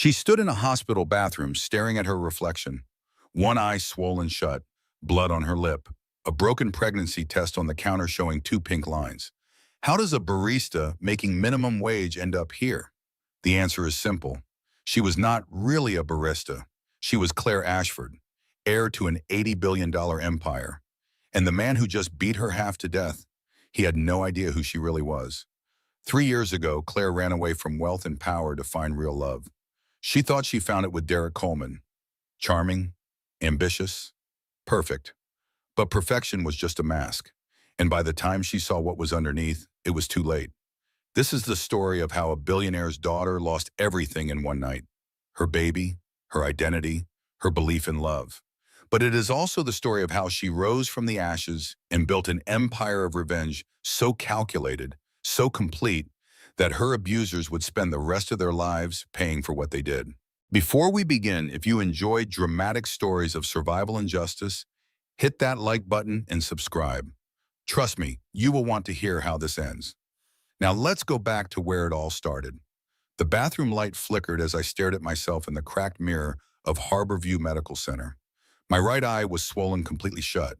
She stood in a hospital bathroom staring at her reflection, one eye swollen shut, blood on her lip, a broken pregnancy test on the counter showing two pink lines. How does a barista making minimum wage end up here? The answer is simple. She was not really a barista. She was Claire Ashford, heir to an $80 billion empire. And the man who just beat her half to death, he had no idea who she really was. 3 years ago, Claire ran away from wealth and power to find real love. She thought she found it with Derek Coleman. Charming, ambitious, perfect. But perfection was just a mask. And by the time she saw what was underneath, it was too late. This is the story of how a billionaire's daughter lost everything in one night. Her baby, her identity, her belief in love. But it is also the story of how she rose from the ashes and built an empire of revenge so calculated, so complete, that her abusers would spend the rest of their lives paying for what they did. Before we begin, if you enjoy dramatic stories of survival and justice, hit that like button and subscribe. Trust me, you will want to hear how this ends. Now let's go back to where it all started. The bathroom light flickered as I stared at myself in the cracked mirror of Harborview Medical Center. My right eye was swollen completely shut,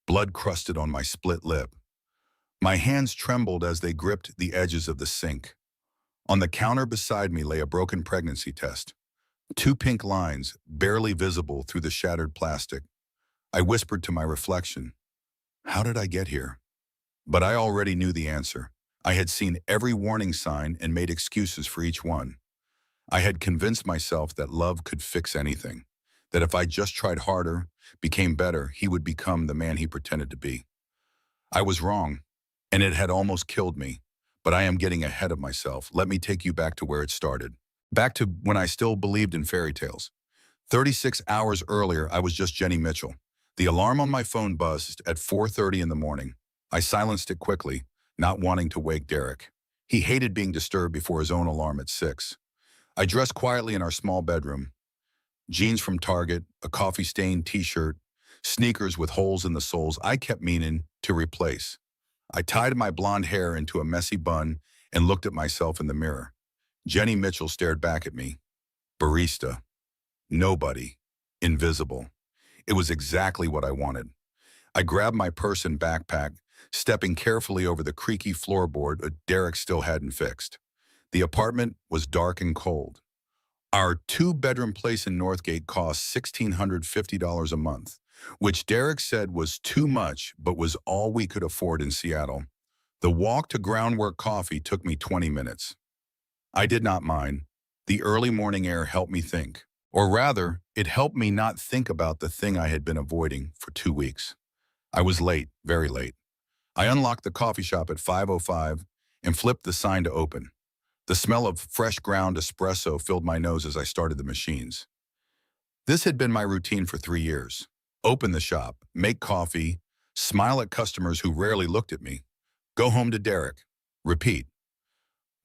blood crusted on my split lip. My hands trembled as they gripped the edges of the sink. On the counter beside me lay a broken pregnancy test. Two pink lines, barely visible through the shattered plastic. I whispered to my reflection, "How did I get here?" But I already knew the answer. I had seen every warning sign and made excuses for each one. I had convinced myself that love could fix anything, that if I just tried harder, became better, he would become the man he pretended to be. I was wrong, and it had almost killed me. But I am getting ahead of myself. Let me take you back to where it started. Back to when I still believed in fairy tales. 36 hours earlier, I was just Jenny Mitchell. The alarm on my phone buzzed at 4:30 in the morning. I silenced it quickly, not wanting to wake Derek. He hated being disturbed before his own alarm at 6. I dressed quietly in our small bedroom. Jeans from Target, a coffee-stained t-shirt, sneakers with holes in the soles I kept meaning to replace. I tied my blonde hair into a messy bun and looked at myself in the mirror. Jenny Mitchell stared back at me. Barista. Nobody. Invisible. It was exactly what I wanted. I grabbed my purse and backpack, stepping carefully over the creaky floorboard Derek still hadn't fixed. The apartment was dark and cold. Our two-bedroom place in Northgate cost $1,650 a month, which Derek said was too much but was all we could afford in Seattle. The walk to Groundwork Coffee took me 20 minutes. I did not mind. The early morning air helped me think. Or rather, it helped me not think about the thing I had been avoiding for 2 weeks. I was late, very late. I unlocked the coffee shop at 5:05 and flipped the sign to open. The smell of fresh ground espresso filled my nose as I started the machines. This had been my routine for 3 years. Open the shop, make coffee, smile at customers who rarely looked at me, go home to Derek, repeat.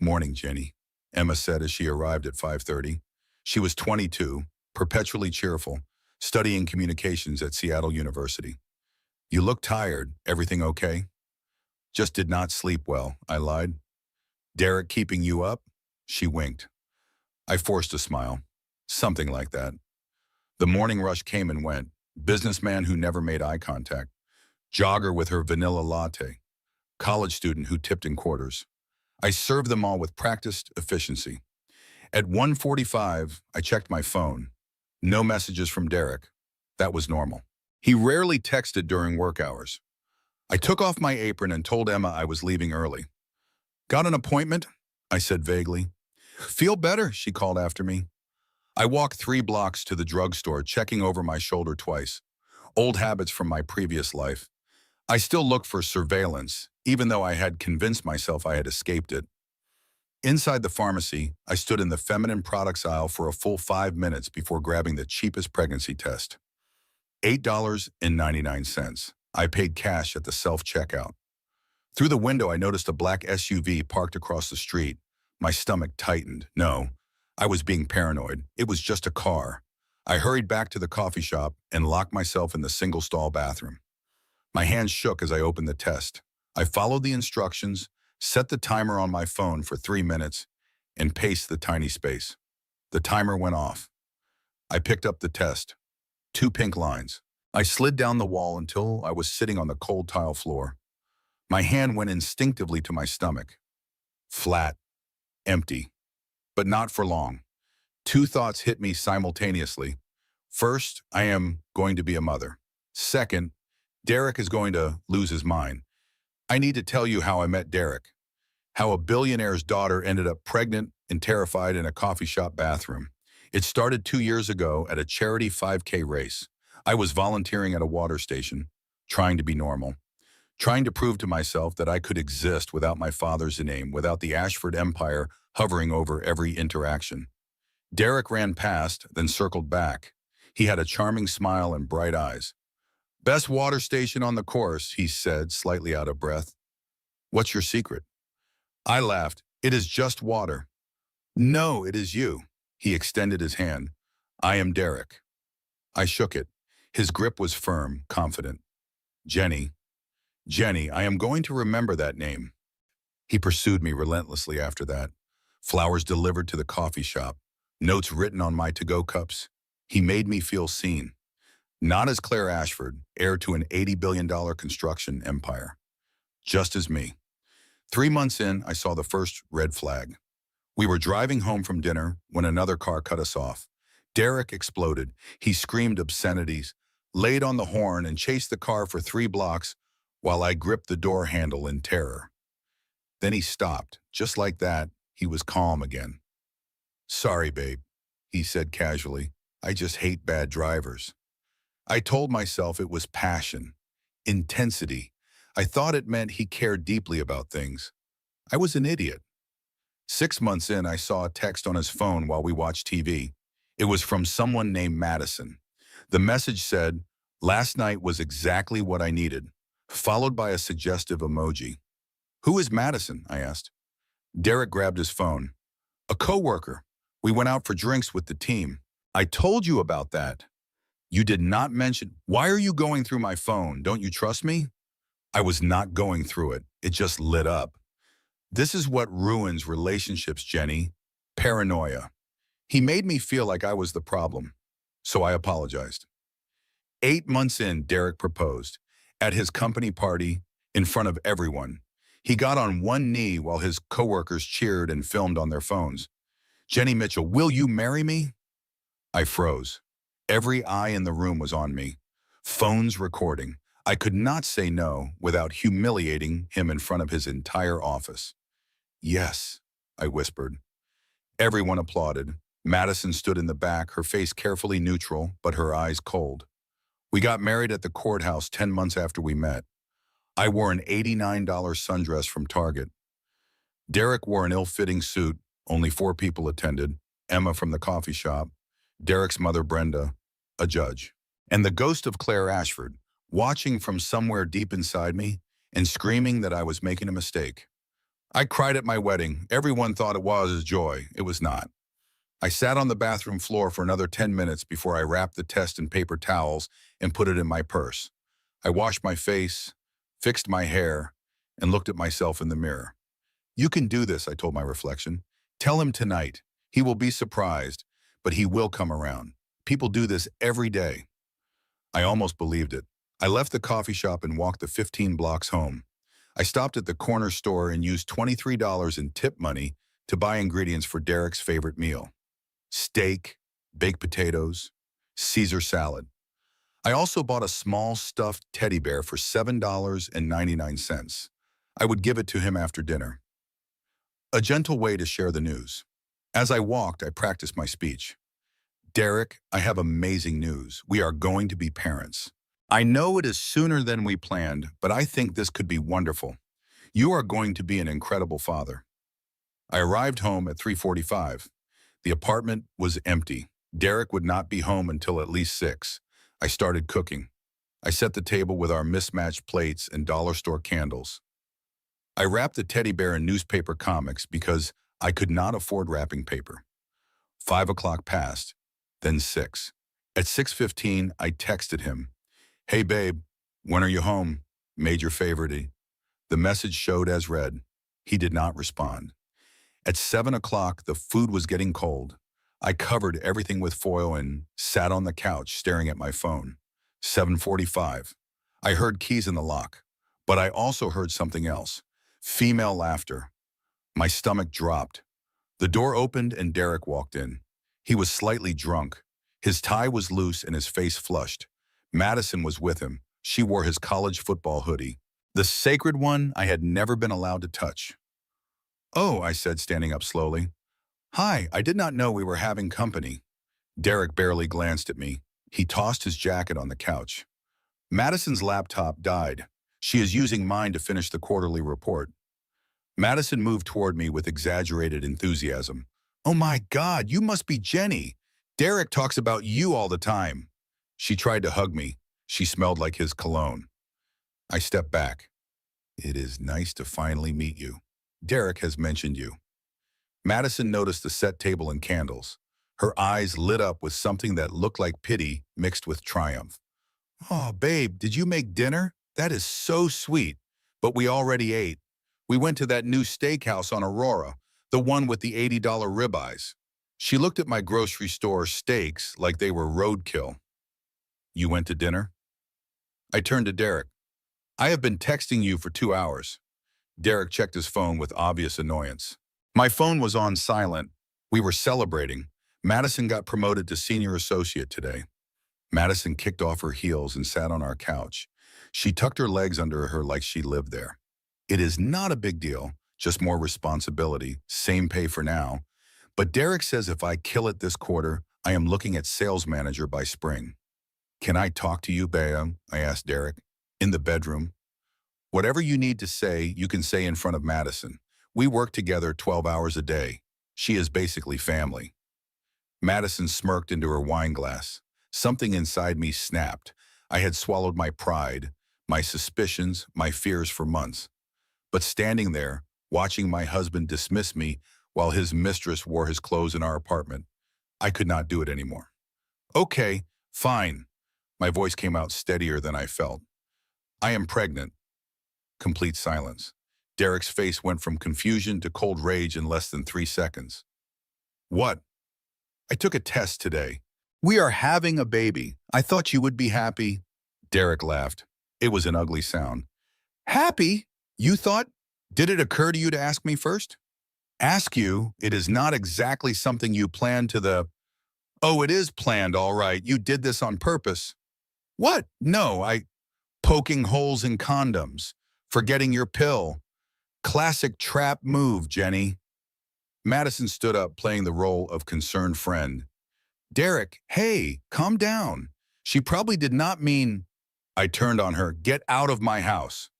"Morning, Jenny," Emma said as she arrived at 5:30. She was 22, perpetually cheerful, studying communications at Seattle University. "You look tired. Everything okay?" "Just did not sleep well," I lied. "Derek keeping you up?" She winked. I forced a smile. Something like that. The morning rush came and went. Businessman who never made eye contact. Jogger with her vanilla latte. College student who tipped in quarters. I served them all with practiced efficiency. At 1:45, I checked my phone. No messages from Derek. That was normal. He rarely texted during work hours. I took off my apron and told Emma I was leaving early. "Got an appointment?" I said vaguely. "Feel better," she called after me. I walked 3 blocks to the drugstore, checking over my shoulder twice. Old habits from my previous life. I still looked for surveillance, even though I had convinced myself I had escaped it. Inside the pharmacy, I stood in the feminine products aisle for a full 5 minutes before grabbing the cheapest pregnancy test. $8.99. I paid cash at the self-checkout. Through the window, I noticed a black SUV parked across the street. My stomach tightened. No, I was being paranoid. It was just a car. I hurried back to the coffee shop and locked myself in the single-stall bathroom. My hands shook as I opened the test. I followed the instructions, set the timer on my phone for 3 minutes, and paced the tiny space. The timer went off. I picked up the test. 2 pink lines. I slid down the wall until I was sitting on the cold tile floor. My hand went instinctively to my stomach. Flat, empty, but not for long. 2 thoughts hit me simultaneously. First, I am going to be a mother. Second, Derek is going to lose his mind. I need to tell you how I met Derek. How a billionaire's daughter ended up pregnant and terrified in a coffee shop bathroom. It started 2 years ago at a charity 5K race. I was volunteering at a water station, trying to be normal, trying to prove to myself that I could exist without my father's name, without the Ashford empire hovering over every interaction. Derek ran past, then circled back. He had a charming smile and bright eyes. "Best water station on the course," he said, slightly out of breath. "What's your secret?" I laughed. "It is just water." "No, it is you." He extended his hand. "I am Derek." I shook it. His grip was firm, confident. Jenny. Jenny, I am going to remember that name." He pursued me relentlessly after that. Flowers delivered to the coffee shop. Notes written on my to-go cups. He made me feel seen. Not as Claire Ashford, heir to an $80 billion construction empire. Just as me. 3 months in, I saw the first red flag. We were driving home from dinner when another car cut us off. Derek exploded. He screamed obscenities, laid on the horn, and chased the car for 3 blocks while I gripped the door handle in terror. Then he stopped. Just like that, he was calm again. "Sorry, babe," he said casually. "I just hate bad drivers." I told myself it was passion, intensity. I thought it meant he cared deeply about things. I was an idiot. 6 months in, I saw a text on his phone while we watched TV. It was from someone named Madison. The message said, "Last night was exactly what I needed," followed by a suggestive emoji. "Who is Madison?" I asked. Derek grabbed his phone. "A coworker. We went out for drinks with the team." "I told you about that." "You did not mention—" "Why are you going through my phone? Don't you trust me?" I was not going through it. It just lit up. This is what ruins relationships, Jenny. Paranoia. He made me feel like I was the problem. So I apologized. 8 months in, Derek proposed. At his company party, in front of everyone. He got on one knee while his coworkers cheered and filmed on their phones. "Jenny Mitchell, will you marry me?" I froze. Every eye in the room was on me. Phones recording. I could not say no without humiliating him in front of his entire office. "Yes," I whispered. Everyone applauded. Madison stood in the back, her face carefully neutral, but her eyes cold. We got married at the courthouse 10 months after we met. I wore an $89 sundress from Target. Derek wore an ill-fitting suit. Only 4 people attended. Emma from the coffee shop, Derek's mother Brenda, a judge, and the ghost of Claire Ashford, watching from somewhere deep inside me and screaming that I was making a mistake. I cried at my wedding. Everyone thought it was a joy. It was not. I sat on the bathroom floor for another 10 minutes before I wrapped the test in paper towels and put it in my purse. I washed my face, fixed my hair, and looked at myself in the mirror. "You can do this," I told my reflection. "Tell him tonight. He will be surprised, but he will come around. People do this every day." I almost believed it. I left the coffee shop and walked the 15 blocks home. I stopped at the corner store and used $23 in tip money to buy ingredients for Derek's favorite meal. Steak, baked potatoes, Caesar salad. I also bought a small stuffed teddy bear for $7.99. I would give it to him after dinner. A gentle way to share the news. As I walked, I practiced my speech. "Derek, I have amazing news. We are going to be parents. I know it is sooner than we planned, but I think this could be wonderful. You are going to be an incredible father." I arrived home at 3:45. The apartment was empty. Derek would not be home until at least 6. I started cooking. I set the table with our mismatched plates and dollar store candles. I wrapped the teddy bear in newspaper comics because I could not afford wrapping paper. 5 o'clock passed, then 6. At 6:15, I texted him. "Hey babe, when are you home? Made your favorite." The message showed as read. He did not respond. At 7 o'clock, the food was getting cold. I covered everything with foil and sat on the couch staring at my phone. 7:45. I heard keys in the lock, but I also heard something else. Female laughter. My stomach dropped. The door opened and Derek walked in. He was slightly drunk. His tie was loose and his face flushed. Madison was with him. She wore his college football hoodie. The sacred one I had never been allowed to touch. "Oh," I said, standing up slowly. "Hi, I did not know we were having company." Derek barely glanced at me. He tossed his jacket on the couch. "Madison's laptop died. She is using mine to finish the quarterly report." Madison moved toward me with exaggerated enthusiasm. "Oh my God, you must be Jenny. Derek talks about you all the time." She tried to hug me. She smelled like his cologne. I stepped back. "It is nice to finally meet you. Derek has mentioned you." Madison noticed the set table and candles. Her eyes lit up with something that looked like pity mixed with triumph. "Oh, babe, did you make dinner? That is so sweet. But we already ate. We went to that new steakhouse on Aurora, the one with the $80 ribeyes." She looked at my grocery store steaks like they were roadkill. "You went to dinner?" I turned to Derek. "I have been texting you for 2 hours. Derek checked his phone with obvious annoyance. My phone was on silent. We were celebrating. Madison got promoted to senior associate today. Madison kicked off her heels and sat on our couch. She tucked her legs under her like she lived there. "It is not a big deal, just more responsibility, same pay for now. But Derek says if I kill it this quarter, I am looking at sales manager by spring." "Can I talk to you, Bayam?" I asked Derek. "In the bedroom." "Whatever you need to say, you can say in front of Madison. We work together 12 hours a day. She is basically family." Madison smirked into her wine glass. Something inside me snapped. I had swallowed my pride, my suspicions, my fears for months. But standing there, watching my husband dismiss me while his mistress wore his clothes in our apartment, I could not do it anymore. "Okay, fine." My voice came out steadier than I felt. "I am pregnant." Complete silence. Derek's face went from confusion to cold rage in less than 3 seconds. "What?" "I took a test today. We are having a baby. I thought you would be happy." Derek laughed. It was an ugly sound. "Happy? You thought? Did it occur to you to ask me first?" "Ask you? It is not exactly something you planned to the—" "Oh, it is planned, all right. You did this on purpose." "What? No, poking holes in condoms. Forgetting your pill. Classic trap move, Jenny." Madison stood up, playing the role of concerned friend. "Derek, hey, calm down. She probably did not mean—" I turned on her. "Get out of my house."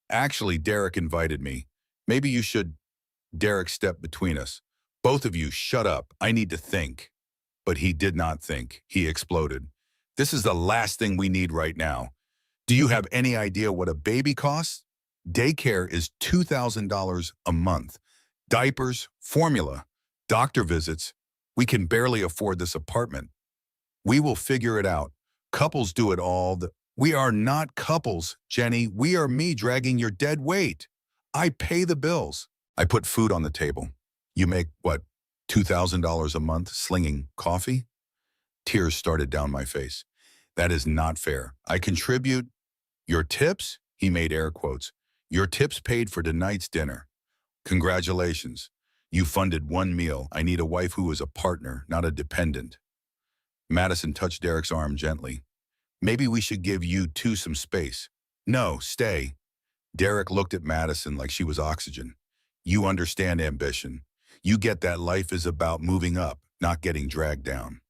"Actually, Derek invited me. Maybe you should—" Derek stepped between us. "Both of you, shut up. I need to think." But he did not think. He exploded. "This is the last thing we need right now. Do you have any idea what a baby costs? Daycare is $2,000 a month. Diapers, formula, doctor visits. We can barely afford this apartment. We will figure it out. Couples do it all. We are not couples, Jenny. We are me dragging your dead weight. I pay the bills." I put food on the table. "You make, what, $2,000 a month slinging coffee?" Tears started down my face. "That is not fair. I contribute—" "Your tips?" He made air quotes. "Your tips paid for tonight's dinner. Congratulations. You funded one meal. I need a wife who is a partner, not a dependent." Madison touched Derek's arm gently. "Maybe we should give you two some space." "No, stay." Derek looked at Madison like she was oxygen. "You understand ambition. You get that life is about moving up, not getting dragged down."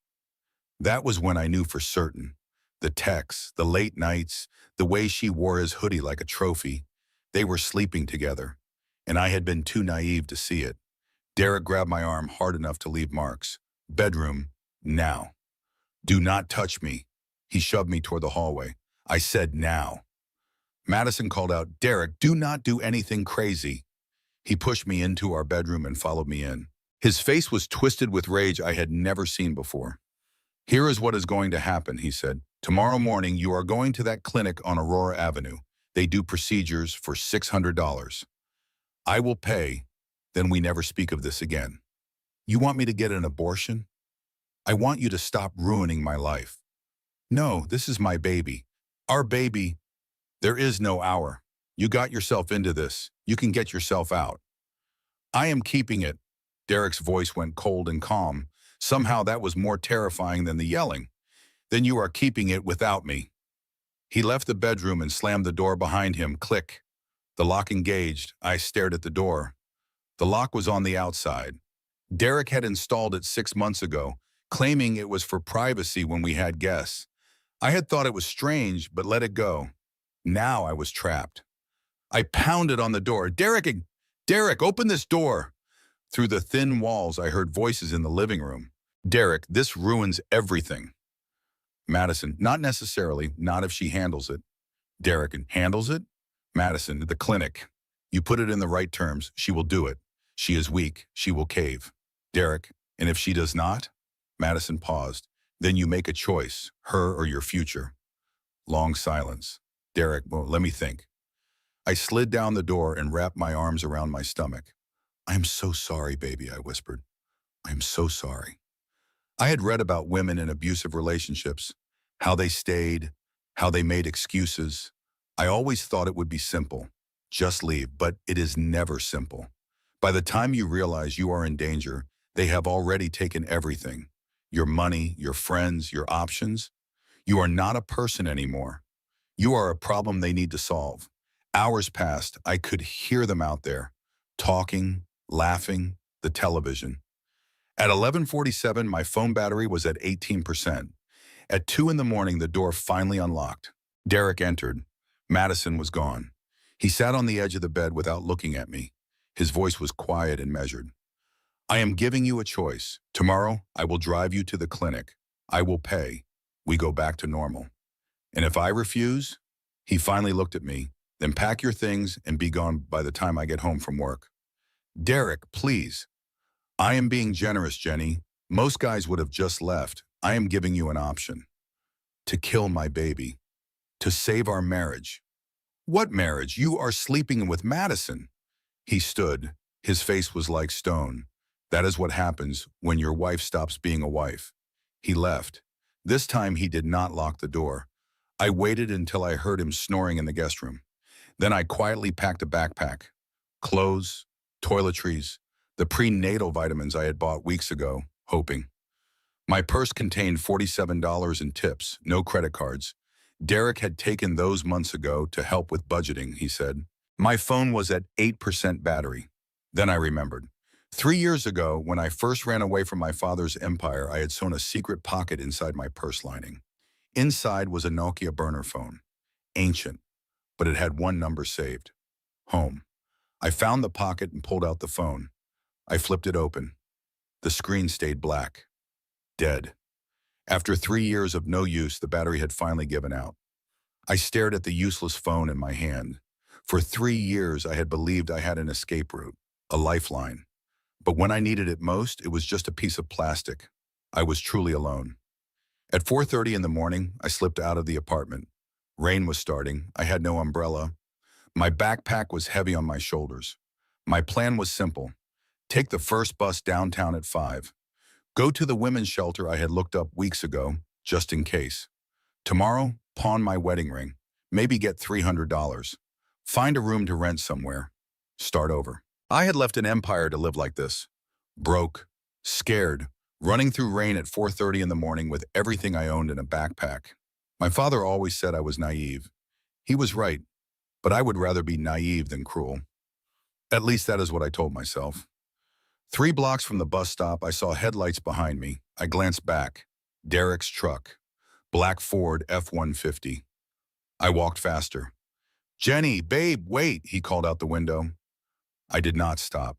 That was when I knew for certain. The texts, the late nights, the way she wore his hoodie like a trophy. They were sleeping together, and I had been too naive to see it. Derek grabbed my arm hard enough to leave marks. "Bedroom, now. Do not touch me." He shoved me toward the hallway. "I said now." Madison called out, "Derek, do not do anything crazy." He pushed me into our bedroom and followed me in. His face was twisted with rage I had never seen before. "Here is what is going to happen," he said. "Tomorrow morning you are going to that clinic on Aurora Avenue. They do procedures for $600. I will pay, then we never speak of this again." "You want me to get an abortion?" I want you to stop ruining my life. No, this is my baby. Our baby. There is no our. You got yourself into this. You can get yourself out. I am keeping it. Derek's voice went cold and calm. Somehow that was more terrifying than the yelling. Then you are keeping it without me. He left the bedroom and slammed the door behind him. Click. The lock engaged. I stared at the door. The lock was on the outside. Derek had installed it 6 months ago, claiming it was for privacy when we had guests. I had thought it was strange, but let it go. Now I was trapped. I pounded on the door. Derek, open this door. Through the thin walls, I heard voices in the living room. Derek, this ruins everything. Madison, not necessarily, not if she handles it. Derek, handles it? Madison, the clinic. You put it in the right terms, she will do it. She is weak, she will cave. Derek, and if she does not? Madison paused. Then you make a choice, her or your future. Long silence. Derek, well, let me think. I slid down the door and wrapped my arms around my stomach. I am so sorry, baby, I whispered. I am so sorry. I had read about women in abusive relationships, how they stayed, how they made excuses. I always thought it would be simple. Just leave, but it is never simple. By the time you realize you are in danger, they have already taken everything. Your money, your friends, your options. You are not a person anymore. You are a problem they need to solve. Hours passed, I could hear them out there, talking, laughing, the television. At 11:47, my phone battery was at 18%. At 2 in the morning, the door finally unlocked. Derek entered. Madison was gone. He sat on the edge of the bed without looking at me. His voice was quiet and measured. I am giving you a choice. Tomorrow, I will drive you to the clinic. I will pay. We go back to normal. And if I refuse, he finally looked at me, then pack your things and be gone by the time I get home from work. Derek, please. I am being generous, Jenny. Most guys would have just left. I am giving you an option. To kill my baby. To save our marriage. What marriage? You are sleeping with Madison. He stood. His face was like stone. That is what happens when your wife stops being a wife. He left. This time he did not lock the door. I waited until I heard him snoring in the guest room. Then I quietly packed a backpack. Clothes, toiletries, the prenatal vitamins I had bought weeks ago, hoping. My purse contained $47 in tips, no credit cards. Derek had taken those months ago to help with budgeting, he said. My phone was at 8% battery. Then I remembered. 3 years ago, when I first ran away from my father's empire, I had sewn a secret pocket inside my purse lining. Inside was a Nokia burner phone. Ancient, but it had one number saved. Home. I found the pocket and pulled out the phone. I flipped it open. The screen stayed black. Dead. After 3 years of no use, the battery had finally given out. I stared at the useless phone in my hand. For 3 years, I had believed I had an escape route, a lifeline. But when I needed it most, it was just a piece of plastic. I was truly alone. At 4:30 in the morning, I slipped out of the apartment. Rain was starting. I had no umbrella. My backpack was heavy on my shoulders. My plan was simple. Take the first bus downtown at 5. Go to the women's shelter I had looked up weeks ago, just in case. Tomorrow, pawn my wedding ring. Maybe get $300. Find a room to rent somewhere. Start over. I had left an empire to live like this. Broke, scared, running through rain at 4:30 in the morning with everything I owned in a backpack. My father always said I was naive. He was right, but I would rather be naive than cruel. At least that is what I told myself. 3 blocks from the bus stop, I saw headlights behind me. I glanced back. Derek's truck. Black Ford F-150. I walked faster. Jenny, babe, wait, he called out the window. I did not stop.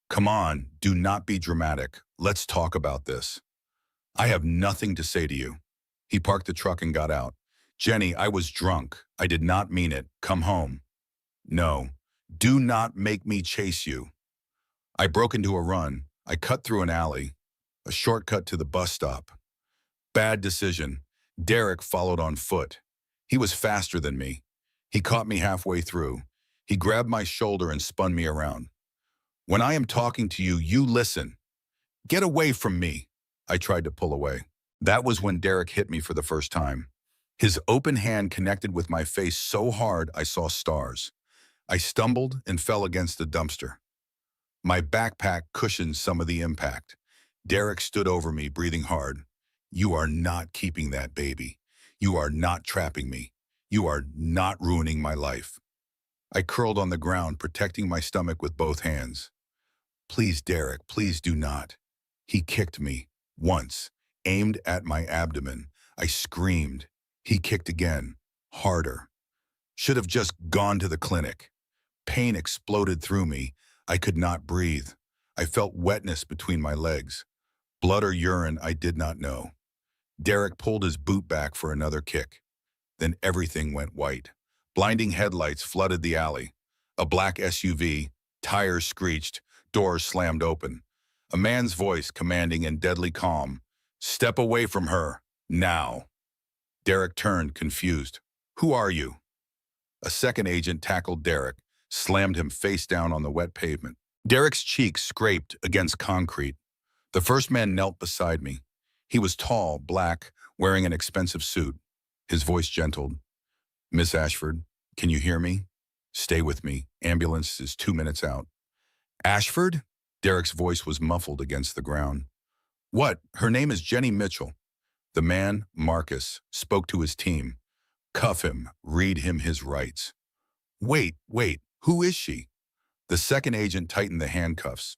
Come on, do not be dramatic. Let's talk about this. I have nothing to say to you. He parked the truck and got out. Jenny, I was drunk. I did not mean it. Come home. No, do not make me chase you. I broke into a run. I cut through an alley, a shortcut to the bus stop. Bad decision. Derek followed on foot. He was faster than me. He caught me halfway through. He grabbed my shoulder and spun me around. When I am talking to you, you listen. Get away from me. I tried to pull away. That was when Derek hit me for the first time. His open hand connected with my face so hard I saw stars. I stumbled and fell against the dumpster. My backpack cushioned some of the impact. Derek stood over me, breathing hard. You are not keeping that baby. You are not trapping me. You are not ruining my life. I curled on the ground, protecting my stomach with both hands. Please, Derek, please do not. He kicked me, once, aimed at my abdomen. I screamed. He kicked again, harder. Should have just gone to the clinic. Pain exploded through me. I could not breathe. I felt wetness between my legs. Blood or urine, I did not know. Derek pulled his boot back for another kick. Then everything went white. Blinding headlights flooded the alley. A black SUV, tires screeched, doors slammed open. A man's voice commanding in deadly calm, "Step away from her, now." Derek turned, confused. "Who are you?" A second agent tackled Derek, slammed him face down on the wet pavement. Derek's cheeks scraped against concrete. The first man knelt beside me. He was tall, black, wearing an expensive suit. His voice gentled. "Miss Ashford, can you hear me? Stay with me. Ambulance is 2 minutes out." "Ashford?" Derek's voice was muffled against the ground. "What? Her name is Jenny Mitchell." The man, Marcus, spoke to his team. "Cuff him. Read him his rights." Wait. Who is she?" The second agent tightened the handcuffs.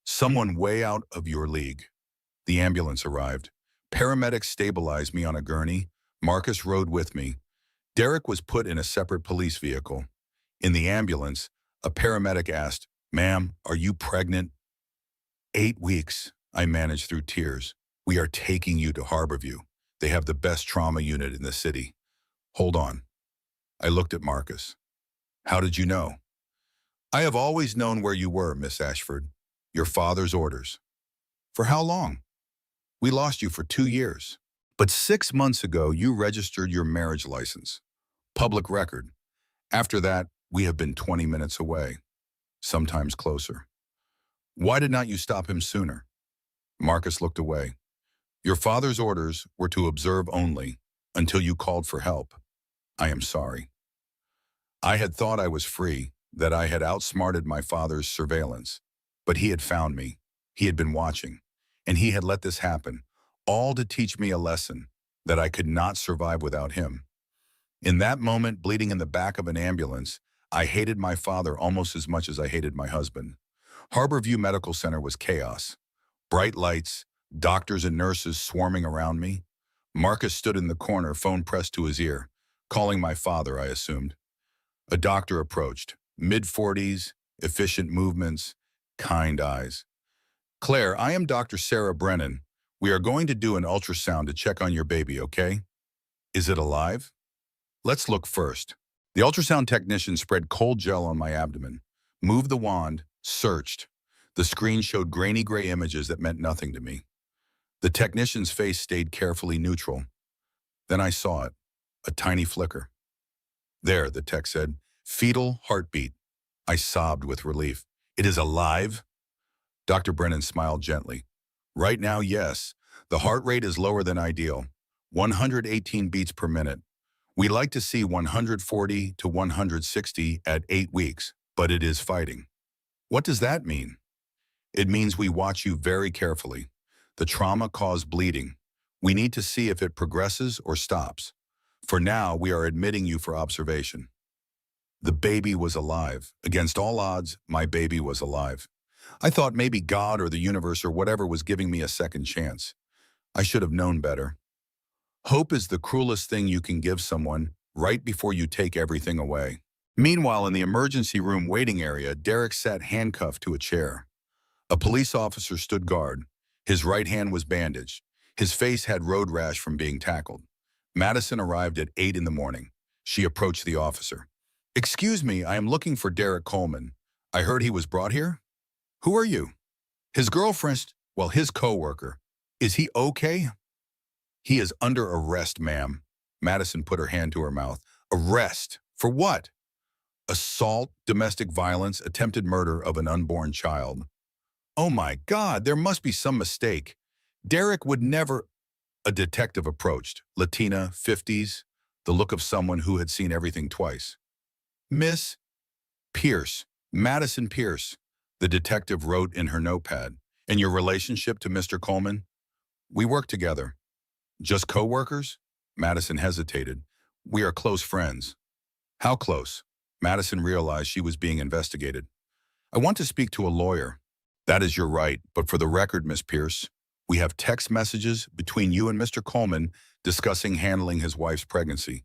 "Someone way out of your league." The ambulance arrived. Paramedics stabilized me on a gurney. Marcus rode with me. Derek was put in a separate police vehicle. In the ambulance, a paramedic asked, "Ma'am, are you pregnant?" 8 weeks, I managed through tears. "We are taking you to Harborview. They have the best trauma unit in the city." "Hold on." I looked at Marcus. "How did you know?" "I have always known where you were, Miss Ashford. Your father's orders." "For how long?" "We lost you for 2 years. But 6 months ago, you registered your marriage license. Public record. After that, we have been 20 minutes away, sometimes closer." "Why did not you stop him sooner?" Marcus looked away. "Your father's orders were to observe only until you called for help. I am sorry. I had thought I was free, that I had outsmarted my father's surveillance. But he had found me. He had been watching. And he had let this happen, all to teach me a lesson, that I could not survive without him." In that moment, bleeding in the back of an ambulance, I hated my father almost as much as I hated my husband. Harborview Medical Center was chaos. Bright lights, doctors and nurses swarming around me. Marcus stood in the corner, phone pressed to his ear, calling my father, I assumed. A doctor approached, mid-40s, efficient movements, kind eyes. "Claire, I am Dr. Sarah Brennan. We are going to do an ultrasound to check on your baby, okay?" "Is it alive?" "Let's look first." The ultrasound technician spread cold gel on my abdomen, moved the wand, searched. The screen showed grainy gray images that meant nothing to me. The technician's face stayed carefully neutral. Then I saw it, a tiny flicker. "There," the tech said, "fetal heartbeat." I sobbed with relief. "It is alive?" Dr. Brennan smiled gently. "Right now, yes. The heart rate is lower than ideal, 118 beats per minute. We like to see 140 to 160 at 8 weeks, but it is fighting." "What does that mean?" "It means we watch you very carefully. The trauma caused bleeding. We need to see if it progresses or stops. For now, we are admitting you for observation." The baby was alive. Against all odds, my baby was alive. I thought maybe God or the universe or whatever was giving me a second chance. I should have known better. Hope is the cruelest thing you can give someone right before you take everything away. Meanwhile, in the emergency room waiting area, Derek sat handcuffed to a chair. A police officer stood guard. His right hand was bandaged. His face had road rash from being tackled. Madison arrived at 8 in the morning. She approached the officer. "Excuse me, I am looking for Derek Coleman. I heard he was brought here?" "Who are you?" "His girlfriend, well, his co-worker. Is he okay?" "He is under arrest, ma'am." Madison put her hand to her mouth. "Arrest? For what?" "Assault, domestic violence, attempted murder of an unborn child." "Oh my God, there must be some mistake." Derek would never. A detective approached, Latina, 50s, the look of someone who had seen everything twice. Miss Pierce, Madison Pierce, the detective wrote in her notepad. In your relationship to Mr. Coleman? We work together. Just co-workers? Madison hesitated. We are close friends. How close? Madison realized she was being investigated. I want to speak to a lawyer. That is your right, but for the record, Miss Pierce, we have text messages between you and Mr. Coleman discussing handling his wife's pregnancy.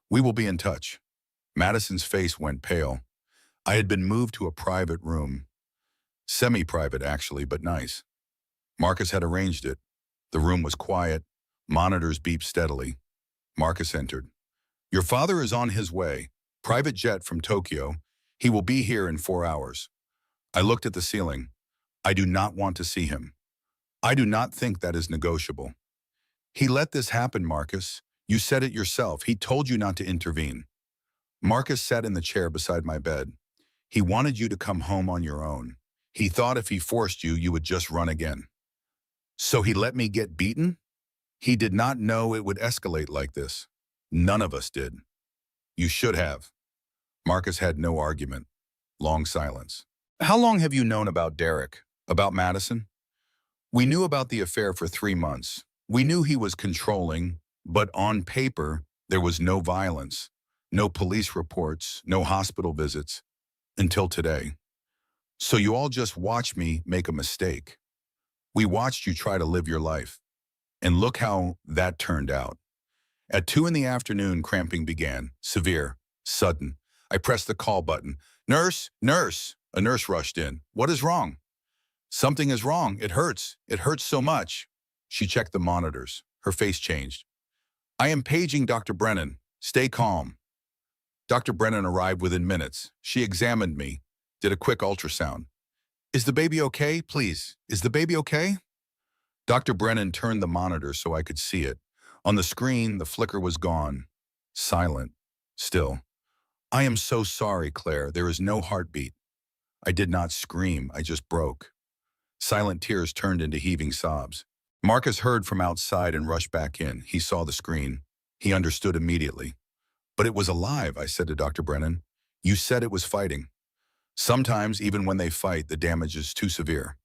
We will be in touch. Madison's face went pale. I had been moved to a private room. Semi-private, actually, but nice. Marcus had arranged it. The room was quiet. Monitors beeped steadily. Marcus entered. Your father is on his way. Private jet from Tokyo. He will be here in 4 hours. I looked at the ceiling. I do not want to see him. I do not think that is negotiable. He let this happen, Marcus. You said it yourself. He told you not to intervene. Marcus sat in the chair beside my bed. He wanted you to come home on your own. He thought if he forced you, you would just run again. So he let me get beaten? He did not know it would escalate like this. None of us did. You should have. Marcus had no argument. Long silence. How long have you known about Derek? About Madison? We knew about the affair for 3 months. We knew he was controlling, but on paper, there was no violence, no police reports, no hospital visits, until today. So you all just watched me make a mistake. We watched you try to live your life. And look how that turned out. At 2 in the afternoon, cramping began, severe, sudden. I pressed the call button. Nurse, nurse. A nurse rushed in. What is wrong? Something is wrong. It hurts. It hurts so much. She checked the monitors. Her face changed. I am paging Dr. Brennan. Stay calm. Dr. Brennan arrived within minutes. She examined me, did a quick ultrasound. Is the baby okay? Please. Is the baby okay? Dr. Brennan turned the monitor so I could see it. On the screen, the flicker was gone. Silent. Still. I am so sorry, Claire. There is no heartbeat. I did not scream. I just broke. Silent tears turned into heaving sobs. Marcus heard from outside and rushed back in. He saw the screen. He understood immediately. But it was alive, I said to Dr. Brennan. You said it was fighting. Sometimes, even when they fight, the damage is too severe.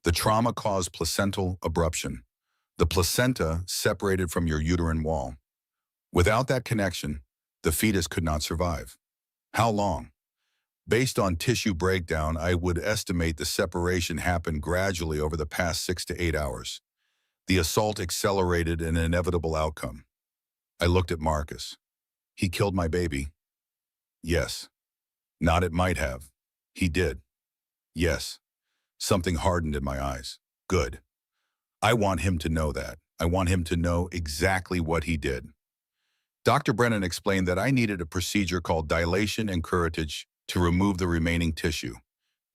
The trauma caused placental abruption. The placenta separated from your uterine wall. Without that connection, the fetus could not survive. How long? Based on tissue breakdown, I would estimate the separation happened gradually over the past 6 to 8 hours. The assault accelerated an inevitable outcome. I looked at Marcus. He killed my baby. Yes. Not it might have. He did. Yes. Something hardened in my eyes. Good. I want him to know that. I want him to know exactly what he did. Dr. Brennan explained that I needed a procedure called dilation and curettage to remove the remaining tissue.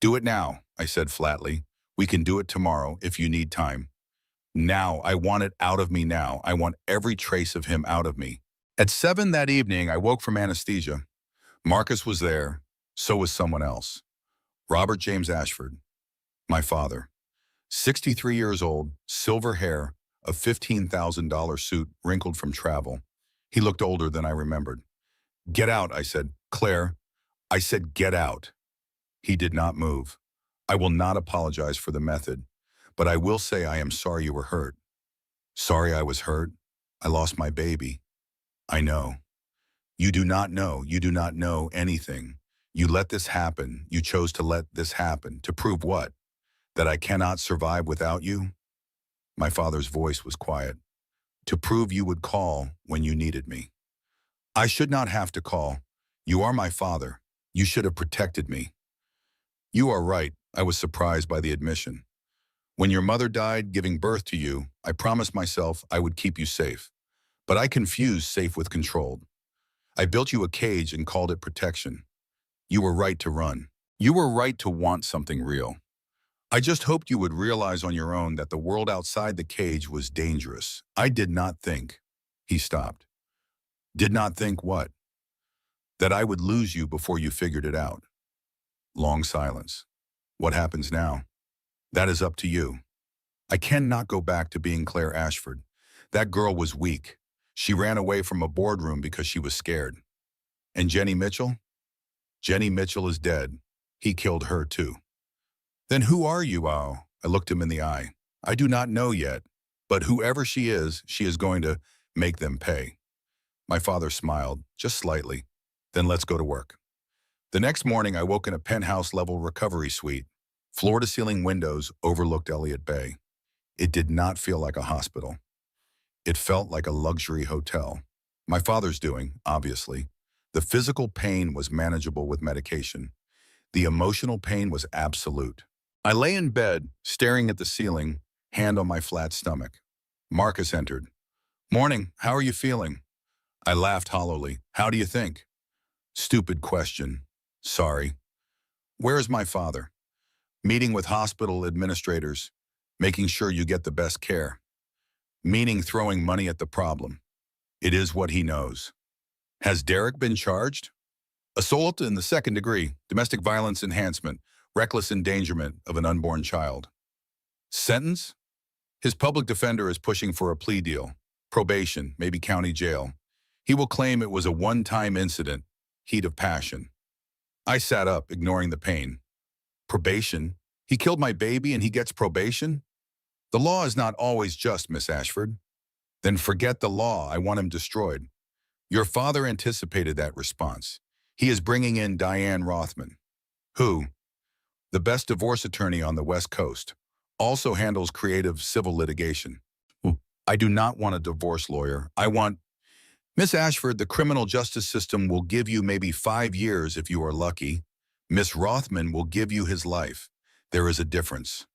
Do it now, I said flatly. We can do it tomorrow if you need time. Now, I want it out of me now. I want every trace of him out of me. At 7 that evening, I woke from anesthesia. Marcus was there. So was someone else. Robert James Ashford, my father. 63 years old, silver hair, a $15,000 suit wrinkled from travel. He looked older than I remembered. Get out, I said. Claire, I said get out. He did not move. I will not apologize for the method, but I will say I am sorry you were hurt. Sorry I was hurt. I lost my baby. I know. You do not know. You do not know anything. You let this happen. You chose to let this happen. To prove what? That I cannot survive without you? My father's voice was quiet. To prove you would call when you needed me. I should not have to call. You are my father. You should have protected me. You are right. I was surprised by the admission. When your mother died giving birth to you, I promised myself I would keep you safe. But I confused safe with controlled. I built you a cage and called it protection. You were right to run. You were right to want something real. I just hoped you would realize on your own that the world outside the cage was dangerous. I did not think. He stopped. Did not think what? That I would lose you before you figured it out. Long silence. What happens now? That is up to you. I cannot go back to being Claire Ashford. That girl was weak. She ran away from a boardroom because she was scared. And Jenny Mitchell? Jenny Mitchell is dead. He killed her too. Then who are you, Al? I looked him in the eye. I do not know yet, but whoever she is going to make them pay. My father smiled, just slightly. Then let's go to work. The next morning, I woke in a penthouse-level recovery suite. Floor-to-ceiling windows overlooked Elliott Bay. It did not feel like a hospital. It felt like a luxury hotel. My father's doing, obviously. The physical pain was manageable with medication. The emotional pain was absolute. I lay in bed, staring at the ceiling, hand on my flat stomach. Marcus entered. Morning, how are you feeling? I laughed hollowly. How do you think? Stupid question. Sorry. Where is my father? Meeting with hospital administrators, making sure you get the best care. Meaning throwing money at the problem. It is what he knows. Has Derek been charged? Assault in the second degree, domestic violence enhancement, reckless endangerment of an unborn child. Sentence? His public defender is pushing for a plea deal, probation, maybe county jail. He will claim it was a one-time incident, heat of passion. I sat up, ignoring the pain. Probation? He killed my baby and he gets probation? The law is not always just, Miss Ashford. Then forget the law, I want him destroyed. Your father anticipated that response. He is bringing in Diane Rothman. Who? The best divorce attorney on the West Coast. Also handles creative civil litigation. I do not want a divorce lawyer. I want... Miss Ashford, the criminal justice system will give you maybe 5 years if you are lucky. Miss Rothman will give you his life. There is a difference.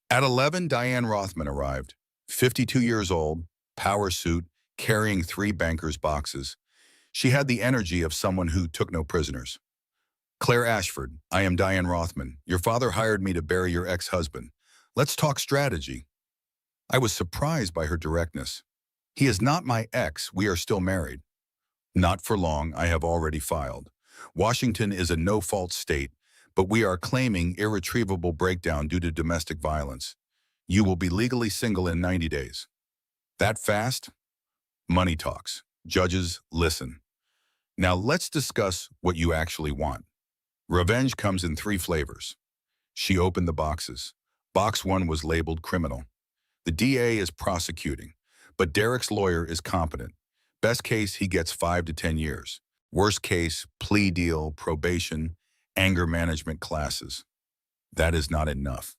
At 11, Diane Rothman arrived. 52 years old, power suit, carrying 3 bankers' boxes. She had the energy of someone who took no prisoners. Claire Ashford, I am Diane Rothman. Your father hired me to bury your ex-husband. Let's talk strategy. I was surprised by her directness. He is not my ex. We are still married. Not for long. I have already filed. Washington is a no-fault state, but we are claiming irretrievable breakdown due to domestic violence. You will be legally single in 90 days. That fast? Money talks. Judges, listen. Now let's discuss what you actually want. Revenge comes in 3 flavors. She opened the boxes. Box 1 was labeled criminal. The DA is prosecuting, but Derek's lawyer is competent. Best case, he gets 5 to 10 years. Worst case, plea deal, probation, anger management classes. That is not enough.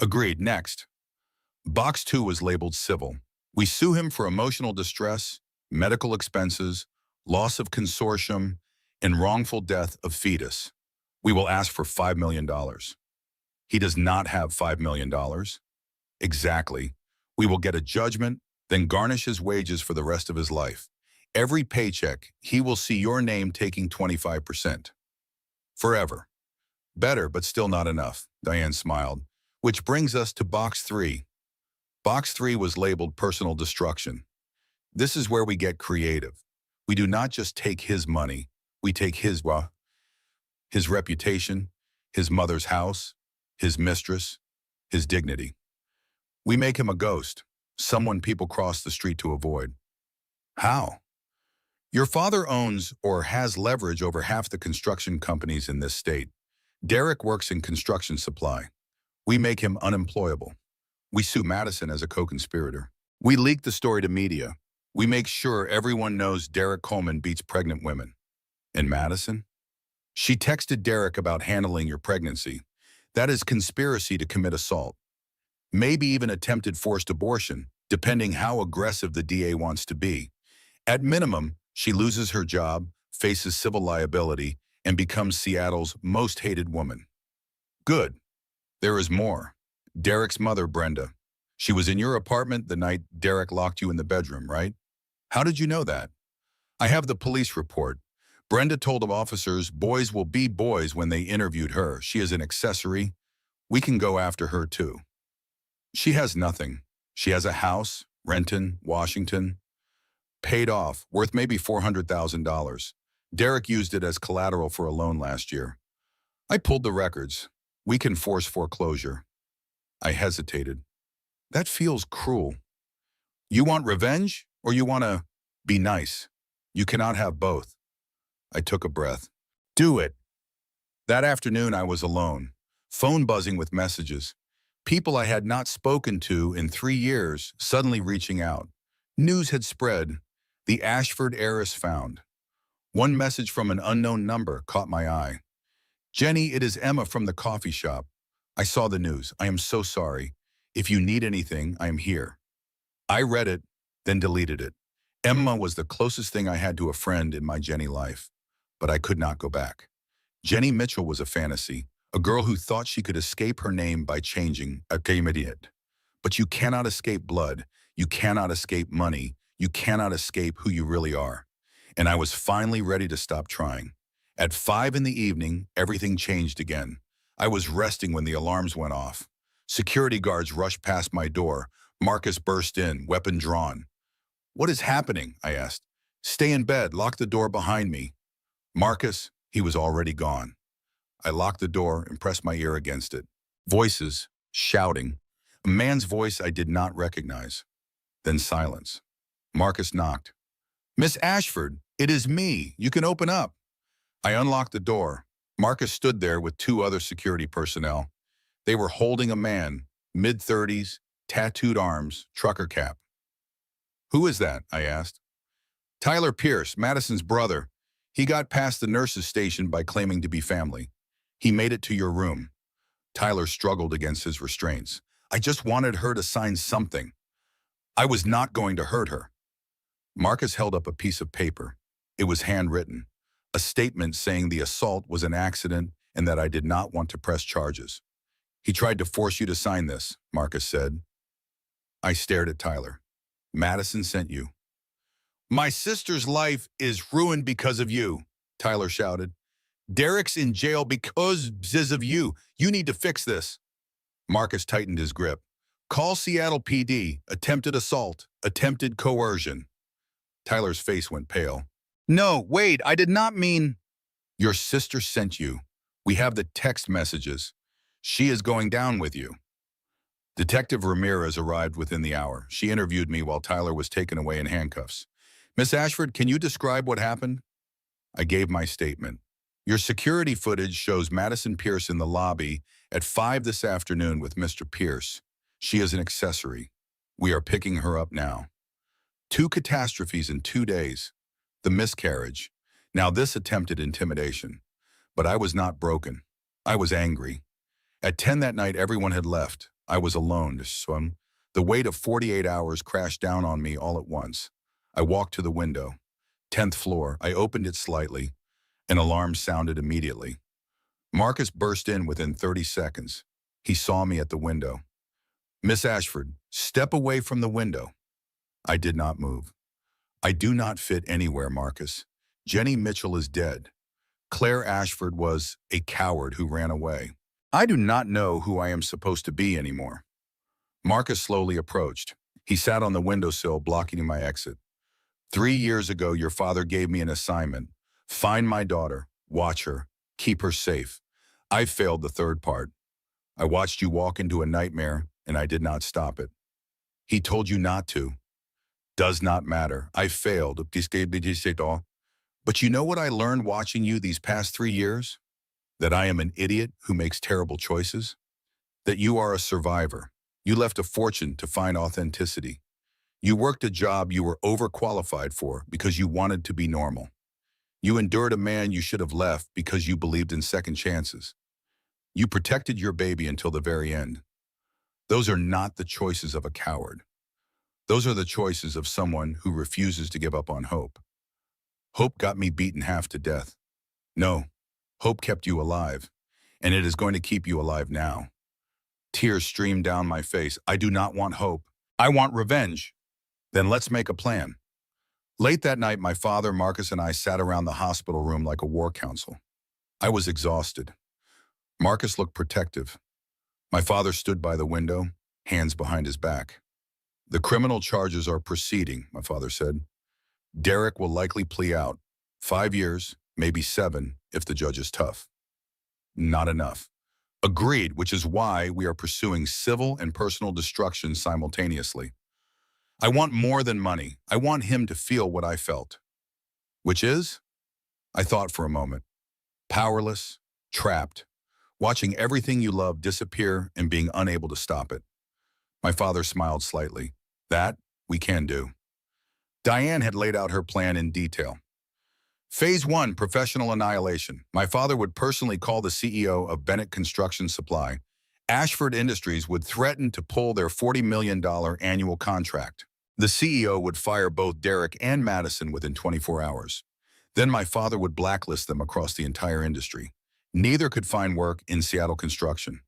Agreed. Next. Box 2 was labeled civil. We sue him for emotional distress, medical expenses, loss of consortium, and wrongful death of fetus. We will ask for $5 million. He does not have $5 million. Exactly. We will get a judgment, then garnish his wages for the rest of his life. Every paycheck, he will see your name taking 25%. Forever. Better, but still not enough, Diane smiled. Which brings us to Box 3. Box 3 was labeled personal destruction. This is where we get creative. We do not just take his money, we take his reputation, his mother's house, his mistress, his dignity. We make him a ghost, someone people cross the street to avoid. How? Your father owns or has leverage over half the construction companies in this state. Derek works in construction supply. We make him unemployable. We sue Madison as a co-conspirator. We leak the story to media. We make sure everyone knows Derek Coleman beats pregnant women. And Madison? She texted Derek about handling your pregnancy. That is conspiracy to commit assault. Maybe even attempted forced abortion, depending how aggressive the DA wants to be. At minimum, she loses her job, faces civil liability, and becomes Seattle's most hated woman. Good. There is more. Derek's mother, Brenda. She was in your apartment the night Derek locked you in the bedroom, right? How did you know that? I have the police report. Brenda told officers boys will be boys when they interviewed her. She is an accessory. We can go after her too. She has nothing. She has a house, Renton, Washington, paid off, worth maybe $400,000. Derek used it as collateral for a loan last year. I pulled the records. We can force foreclosure. I hesitated. That feels cruel. You want revenge or you want to be nice? You cannot have both. I took a breath. Do it. That afternoon I was alone, phone buzzing with messages. People I had not spoken to in 3 years suddenly reaching out. News had spread. The Ashford heiress found. One message from an unknown number caught my eye. Jenny, it is Emma from the coffee shop. I saw the news. I am so sorry. If you need anything, I am here. I read it, then deleted it. Emma was the closest thing I had to a friend in my Jenny life, but I could not go back. Jenny Mitchell was a fantasy, a girl who thought she could escape her name by changing a idiot. But you cannot escape blood. You cannot escape money. You cannot escape who you really are. And I was finally ready to stop trying. At 5 in the evening, everything changed again. I was resting when the alarms went off. Security guards rushed past my door. Marcus burst in, weapon drawn. What is happening? I asked. Stay in bed, lock the door behind me. Marcus, he was already gone. I locked the door and pressed my ear against it. Voices, shouting. A man's voice I did not recognize. Then silence. Marcus knocked. Miss Ashford, it is me. You can open up. I unlocked the door. Marcus stood there with 2 other security personnel. They were holding a man, mid-30s, tattooed arms, trucker cap. Who is that? I asked. Tyler Pierce, Madison's brother. He got past the nurse's station by claiming to be family. He made it to your room. Tyler struggled against his restraints. I just wanted her to sign something. I was not going to hurt her. Marcus held up a piece of paper. It was handwritten. A statement saying the assault was an accident and that I did not want to press charges. He tried to force you to sign this, Marcus said. I stared at Tyler. Madison sent you. My sister's life is ruined because of you, Tyler shouted. Derek's in jail because of you. You need to fix this. Marcus tightened his grip. Call Seattle PD. Attempted assault. Attempted coercion. Tyler's face went pale. No, wait, I did not mean... Your sister sent you. We have the text messages. She is going down with you. Detective Ramirez arrived within the hour. She interviewed me while Tyler was taken away in handcuffs. Miss Ashford, can you describe what happened? I gave my statement. Your security footage shows Madison Pierce in the lobby at 5 this afternoon with Mr. Pierce. She is an accessory. We are picking her up now. 2 catastrophes in 2 days. The miscarriage. Now this attempted intimidation. But I was not broken. I was angry. At 10 that night, everyone had left. I was alone to swim. The weight of 48 hours crashed down on me all at once. I walked to the window. 10th floor. I opened it slightly. An alarm sounded immediately. Marcus burst in within 30 seconds. He saw me at the window. Miss Ashford, step away from the window. I did not move. I do not fit anywhere, Marcus. Jenny Mitchell is dead. Claire Ashford was a coward who ran away. I do not know who I am supposed to be anymore. Marcus slowly approached. He sat on the windowsill, blocking my exit. 3 years ago, your father gave me an assignment. Find my daughter, watch her, keep her safe. I failed the 3rd part. I watched you walk into a nightmare, and I did not stop it. He told you not to. Does not matter. I failed. But you know what I learned watching you these past 3 years? That I am an idiot who makes terrible choices. That you are a survivor. You left a fortune to find authenticity. You worked a job you were overqualified for because you wanted to be normal. You endured a man you should have left because you believed in second chances. You protected your baby until the very end. Those are not the choices of a coward. Those are the choices of someone who refuses to give up on hope. Hope got me beaten half to death. No, hope kept you alive, and it is going to keep you alive now. Tears streamed down my face. I do not want hope. I want revenge. Then let's make a plan. Late that night, my father, Marcus, and I sat around the hospital room like a war council. I was exhausted. Marcus looked protective. My father stood by the window, hands behind his back. The criminal charges are proceeding, my father said. Derek will likely plea out. 5 years, maybe 7, if the judge is tough. Not enough. Agreed, which is why we are pursuing civil and personal destruction simultaneously. I want more than money. I want him to feel what I felt. Which is? I thought for a moment. Powerless, trapped, watching everything you love disappear and being unable to stop it. My father smiled slightly. That we can do. Diane had laid out her plan in detail. Phase 1, professional annihilation. My father would personally call the CEO of Bennett Construction Supply. Ashford Industries would threaten to pull their $40 million annual contract. The CEO would fire both Derek and Madison within 24 hours. Then my father would blacklist them across the entire industry. Neither could find work in Seattle construction.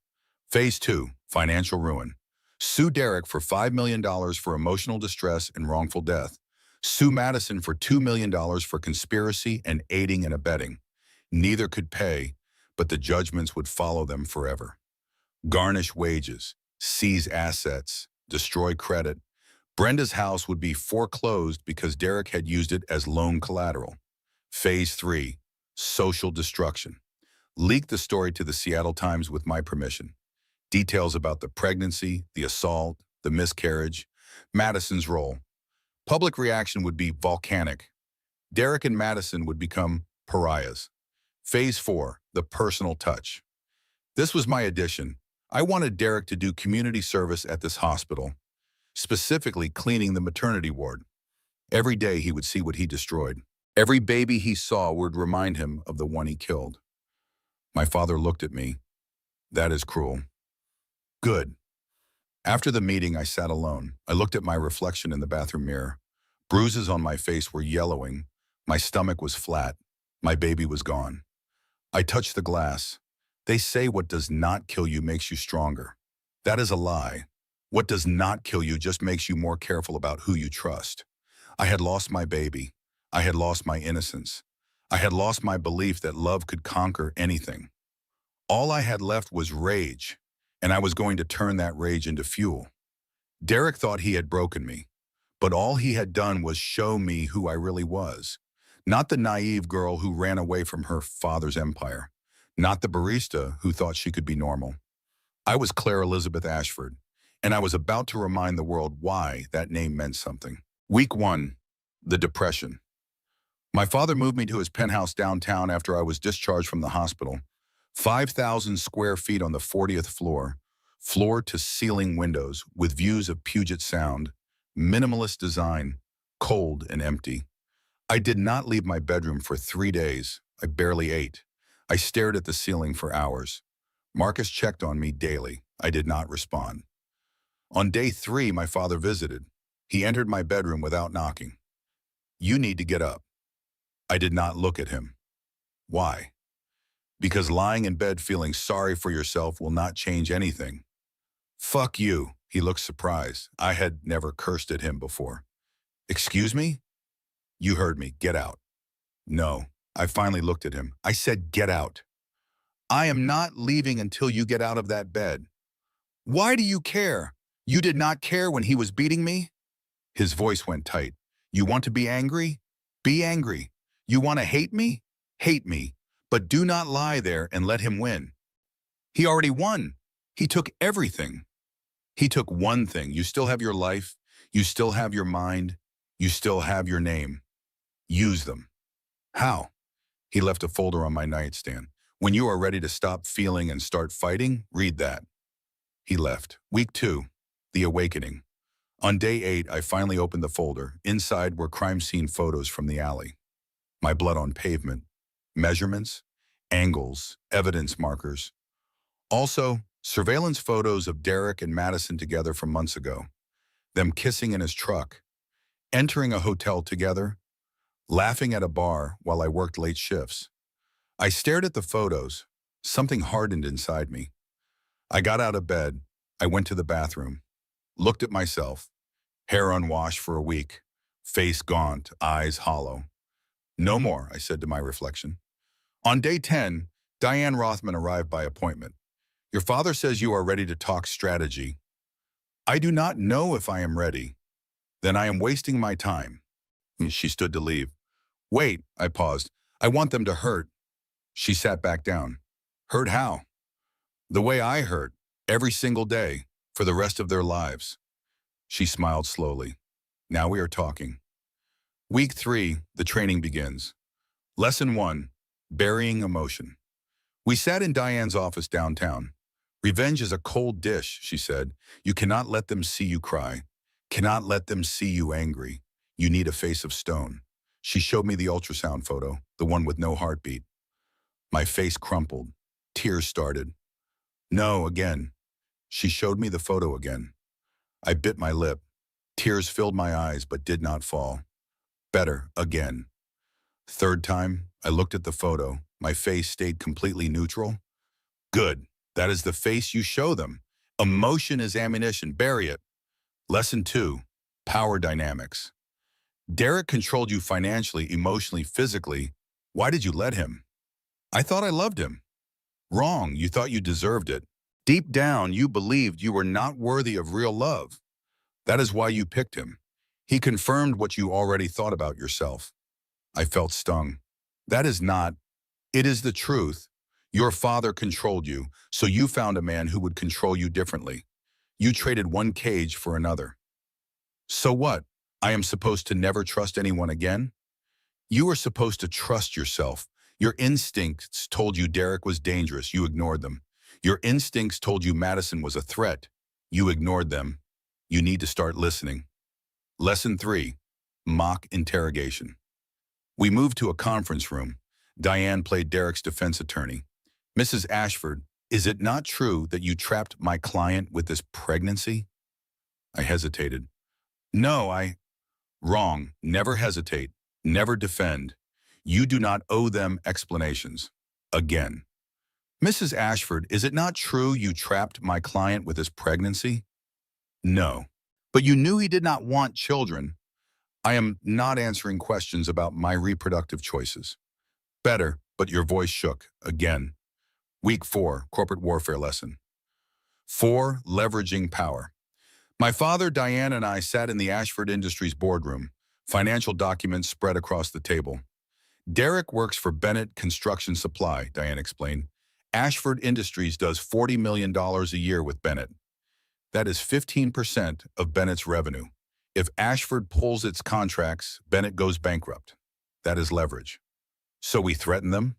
Phase 2, financial ruin. Sue Derek for $5 million for emotional distress and wrongful death. Sue Madison for $2 million for conspiracy and aiding and abetting. Neither could pay, but the judgments would follow them forever. Garnish wages, seize assets, destroy credit. Brenda's house would be foreclosed because Derek had used it as loan collateral. Phase 3, social destruction. Leak the story to the Seattle Times with my permission. Details about the pregnancy, the assault, the miscarriage, Madison's role. Public reaction would be volcanic. Derek and Madison would become pariahs. Phase 4, the personal touch. This was my addition. I wanted Derek to do community service at this hospital, specifically cleaning the maternity ward. Every day he would see what he destroyed. Every baby he saw would remind him of the one he killed. My father looked at me. That is cruel. Good. After the meeting, I sat alone. I looked at my reflection in the bathroom mirror. Bruises on my face were yellowing. My stomach was flat. My baby was gone. I touched the glass. They say what does not kill you makes you stronger. That is a lie. What does not kill you just makes you more careful about who you trust. I had lost my baby. I had lost my innocence. I had lost my belief that love could conquer anything. All I had left was rage, and I was going to turn that rage into fuel. Derek thought he had broken me, but all he had done was show me who I really was. Not the naive girl who ran away from her father's empire. Not the barista who thought she could be normal. I was Claire Elizabeth Ashford, and I was about to remind the world why that name meant something. Week 1, the depression. My father moved me to his penthouse downtown after I was discharged from the hospital. 5,000 square feet on the 40th floor, floor-to-ceiling windows with views of Puget Sound, minimalist design, cold and empty. I did not leave my bedroom for 3 days. I barely ate. I stared at the ceiling for hours. Marcus checked on me daily. I did not respond. On day 3, my father visited. He entered my bedroom without knocking. You need to get up. I did not look at him. Why? Because lying in bed feeling sorry for yourself will not change anything. Fuck you. He looked surprised. I had never cursed at him before. Excuse me? You heard me. Get out. No. I finally looked at him. I said, get out. I am not leaving until you get out of that bed. Why do you care? You did not care when he was beating me? His voice went tight. You want to be angry? Be angry. You want to hate me? Hate me. But do not lie there and let him win. He already won. He took everything. He took one thing. You still have your life. You still have your mind. You still have your name. Use them. How? He left a folder on my nightstand. When you are ready to stop feeling and start fighting, read that. He left. Week 2, the awakening. On day 8, I finally opened the folder. Inside were crime scene photos from the alley. My blood on pavement. Measurements, angles, evidence markers. Also, surveillance photos of Derek and Madison together from months ago. Them kissing in his truck, entering a hotel together, laughing at a bar while I worked late shifts. I stared at the photos. Something hardened inside me. I got out of bed. I went to the bathroom. Looked at myself. Hair unwashed for a week. Face gaunt, eyes hollow. No more, I said to my reflection. On day 10, Diane Rothman arrived by appointment. Your father says you are ready to talk strategy. I do not know if I am ready. Then I am wasting my time. She stood to leave. Wait, I paused. I want them to hurt. She sat back down. Hurt how? The way I hurt, every single day, for the rest of their lives. She smiled slowly. Now we are talking. Week 3, the training begins. Lesson 1, burying emotion. We sat in Diane's office downtown. Revenge is a cold dish, she said. You cannot let them see you cry. Cannot let them see you angry. You need a face of stone. She showed me the ultrasound photo, the one with no heartbeat. My face crumpled. Tears started. No, again. She showed me the photo again. I bit my lip. Tears filled my eyes but did not fall. Better, again. Third time, I looked at the photo. My face stayed completely neutral. Good. That is the face you show them. Emotion is ammunition. Bury it. Lesson 2, power dynamics. Derek controlled you financially, emotionally, physically. Why did you let him? I thought I loved him. Wrong. You thought you deserved it. Deep down, you believed you were not worthy of real love. That is why you picked him. He confirmed what you already thought about yourself. I felt stung. That is not. It is the truth. Your father controlled you, so you found a man who would control you differently. You traded one cage for another. So what? I am supposed to never trust anyone again? You were supposed to trust yourself. Your instincts told you Derek was dangerous. You ignored them. Your instincts told you Madison was a threat. You ignored them. You need to start listening. Lesson 3, mock interrogation. We moved to a conference room. Diane played Derek's defense attorney. Mrs. Ashford, is it not true that you trapped my client with this pregnancy? I hesitated. No, Wrong. Never hesitate. Never defend. You do not owe them explanations. Again. Mrs. Ashford, is it not true you trapped my client with this pregnancy? No. But you knew he did not want children. I am not answering questions about my reproductive choices. Better, but your voice shook. Again. Week 4, corporate warfare lesson. 4, leveraging power. My father, Diane, and I sat in the Ashford Industries boardroom, financial documents spread across the table. Derek works for Bennett Construction Supply, Diane explained. Ashford Industries does $40 million a year with Bennett. That is 15% of Bennett's revenue. If Ashford pulls its contracts, Bennett goes bankrupt. That is leverage. So we threaten them?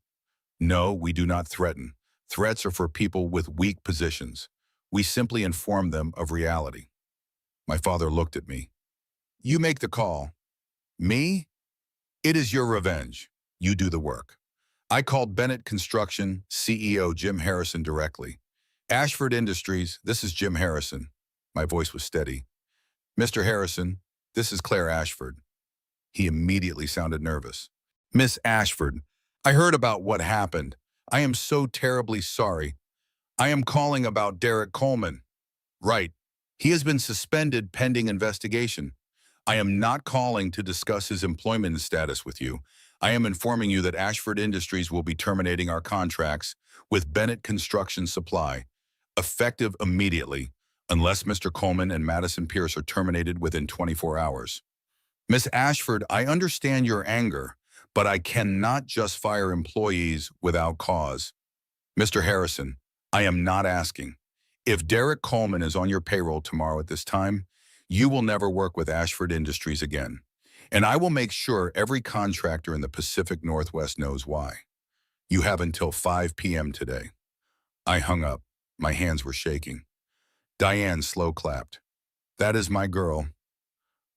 No, we do not threaten. Threats are for people with weak positions. We simply inform them of reality. My father looked at me. You make the call. Me? It is your revenge. You do the work. I called Bennett Construction CEO Jim Harrison directly. Ashford Industries, this is Jim Harrison. My voice was steady. Mr. Harrison, this is Claire Ashford. He immediately sounded nervous. Miss Ashford, I heard about what happened. I am so terribly sorry. I am calling about Derek Coleman. Right. He has been suspended pending investigation. I am not calling to discuss his employment status with you. I am informing you that Ashford Industries will be terminating our contracts with Bennett Construction Supply, effective immediately, unless Mr. Coleman and Madison Pierce are terminated within 24 hours. Miss Ashford, I understand your anger, but I cannot just fire employees without cause. Mr. Harrison, I am not asking. If Derek Coleman is on your payroll tomorrow at this time, you will never work with Ashford Industries again. And I will make sure every contractor in the Pacific Northwest knows why. You have until 5 p.m. today. I hung up. My hands were shaking. Diane slow clapped. That is my girl.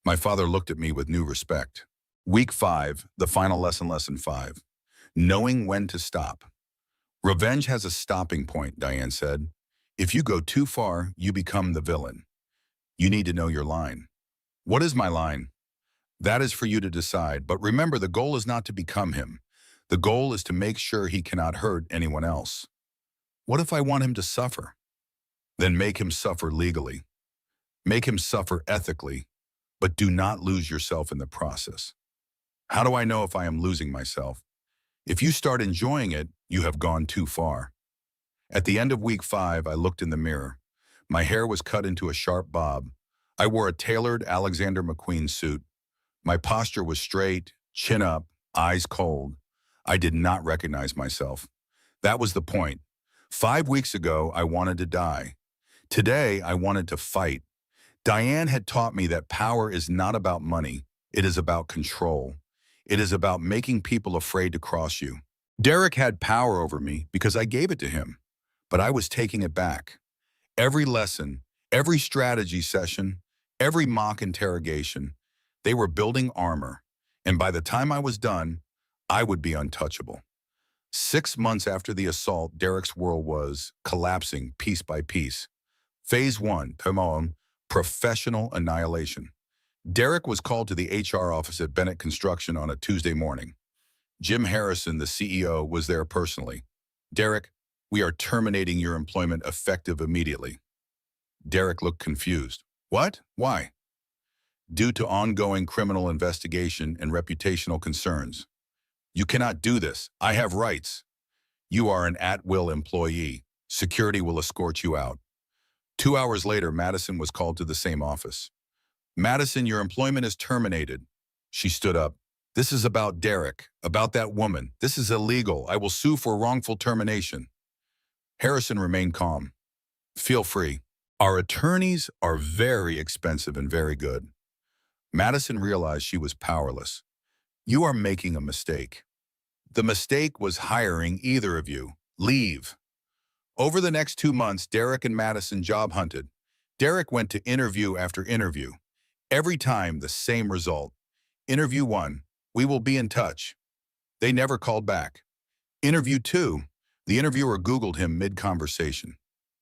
My father looked at me with new respect. Week 5, the final lesson, lesson 5. Knowing when to stop. Revenge has a stopping point, Diane said. If you go too far, you become the villain. You need to know your line. What is my line? That is for you to decide, but remember the goal is not to become him. The goal is to make sure he cannot hurt anyone else. What if I want him to suffer? Then make him suffer legally. Make him suffer ethically, but do not lose yourself in the process. How do I know if I am losing myself? If you start enjoying it, you have gone too far. At the end of week 5, I looked in the mirror. My hair was cut into a sharp bob. I wore a tailored Alexander McQueen suit. My posture was straight, chin up, eyes cold. I did not recognize myself. That was the point. 5 weeks ago, I wanted to die. Today, I wanted to fight. Diane had taught me that power is not about money. It is about control. It is about making people afraid to cross you. Derek had power over me because I gave it to him, but I was taking it back. Every lesson, every strategy session, every mock interrogation, they were building armor, and by the time I was done, I would be untouchable. 6 months after the assault, Derek's world was collapsing piece by piece. Phase 1, Timon, professional annihilation. Derek was called to the HR office at Bennett Construction on a Tuesday morning. Jim Harrison, the CEO, was there personally. Derek, we are terminating your employment effective immediately. Derek looked confused. What? Why? Due to ongoing criminal investigation and reputational concerns. You cannot do this. I have rights. You are an at-will employee. Security will escort you out. 2 hours later, Madison was called to the same office. Madison, your employment is terminated. She stood up. This is about Derek, about that woman. This is illegal. I will sue for wrongful termination. Harrison remained calm. Feel free. Our attorneys are very expensive and very good. Madison realized she was powerless. You are making a mistake. The mistake was hiring either of you. Leave. Over the next 2 months, Derek and Madison job hunted. Derek went to interview after interview. Every time, the same result. Interview 1, we will be in touch. They never called back. Interview 2, the interviewer Googled him mid-conversation.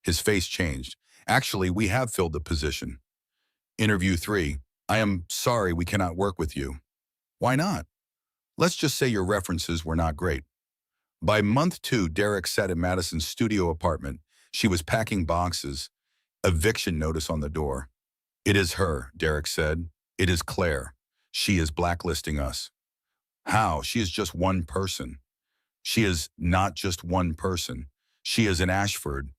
His face changed. Actually, we have filled the position. Interview 3, I am sorry we cannot work with you. Why not? Let's just say your references were not great. By month 2, Derek sat in Madison's studio apartment. She was packing boxes. Eviction notice on the door. It is her, Derek said. It is Claire. She is blacklisting us. How? She is just one person. She is not just one person. She is in Ashford.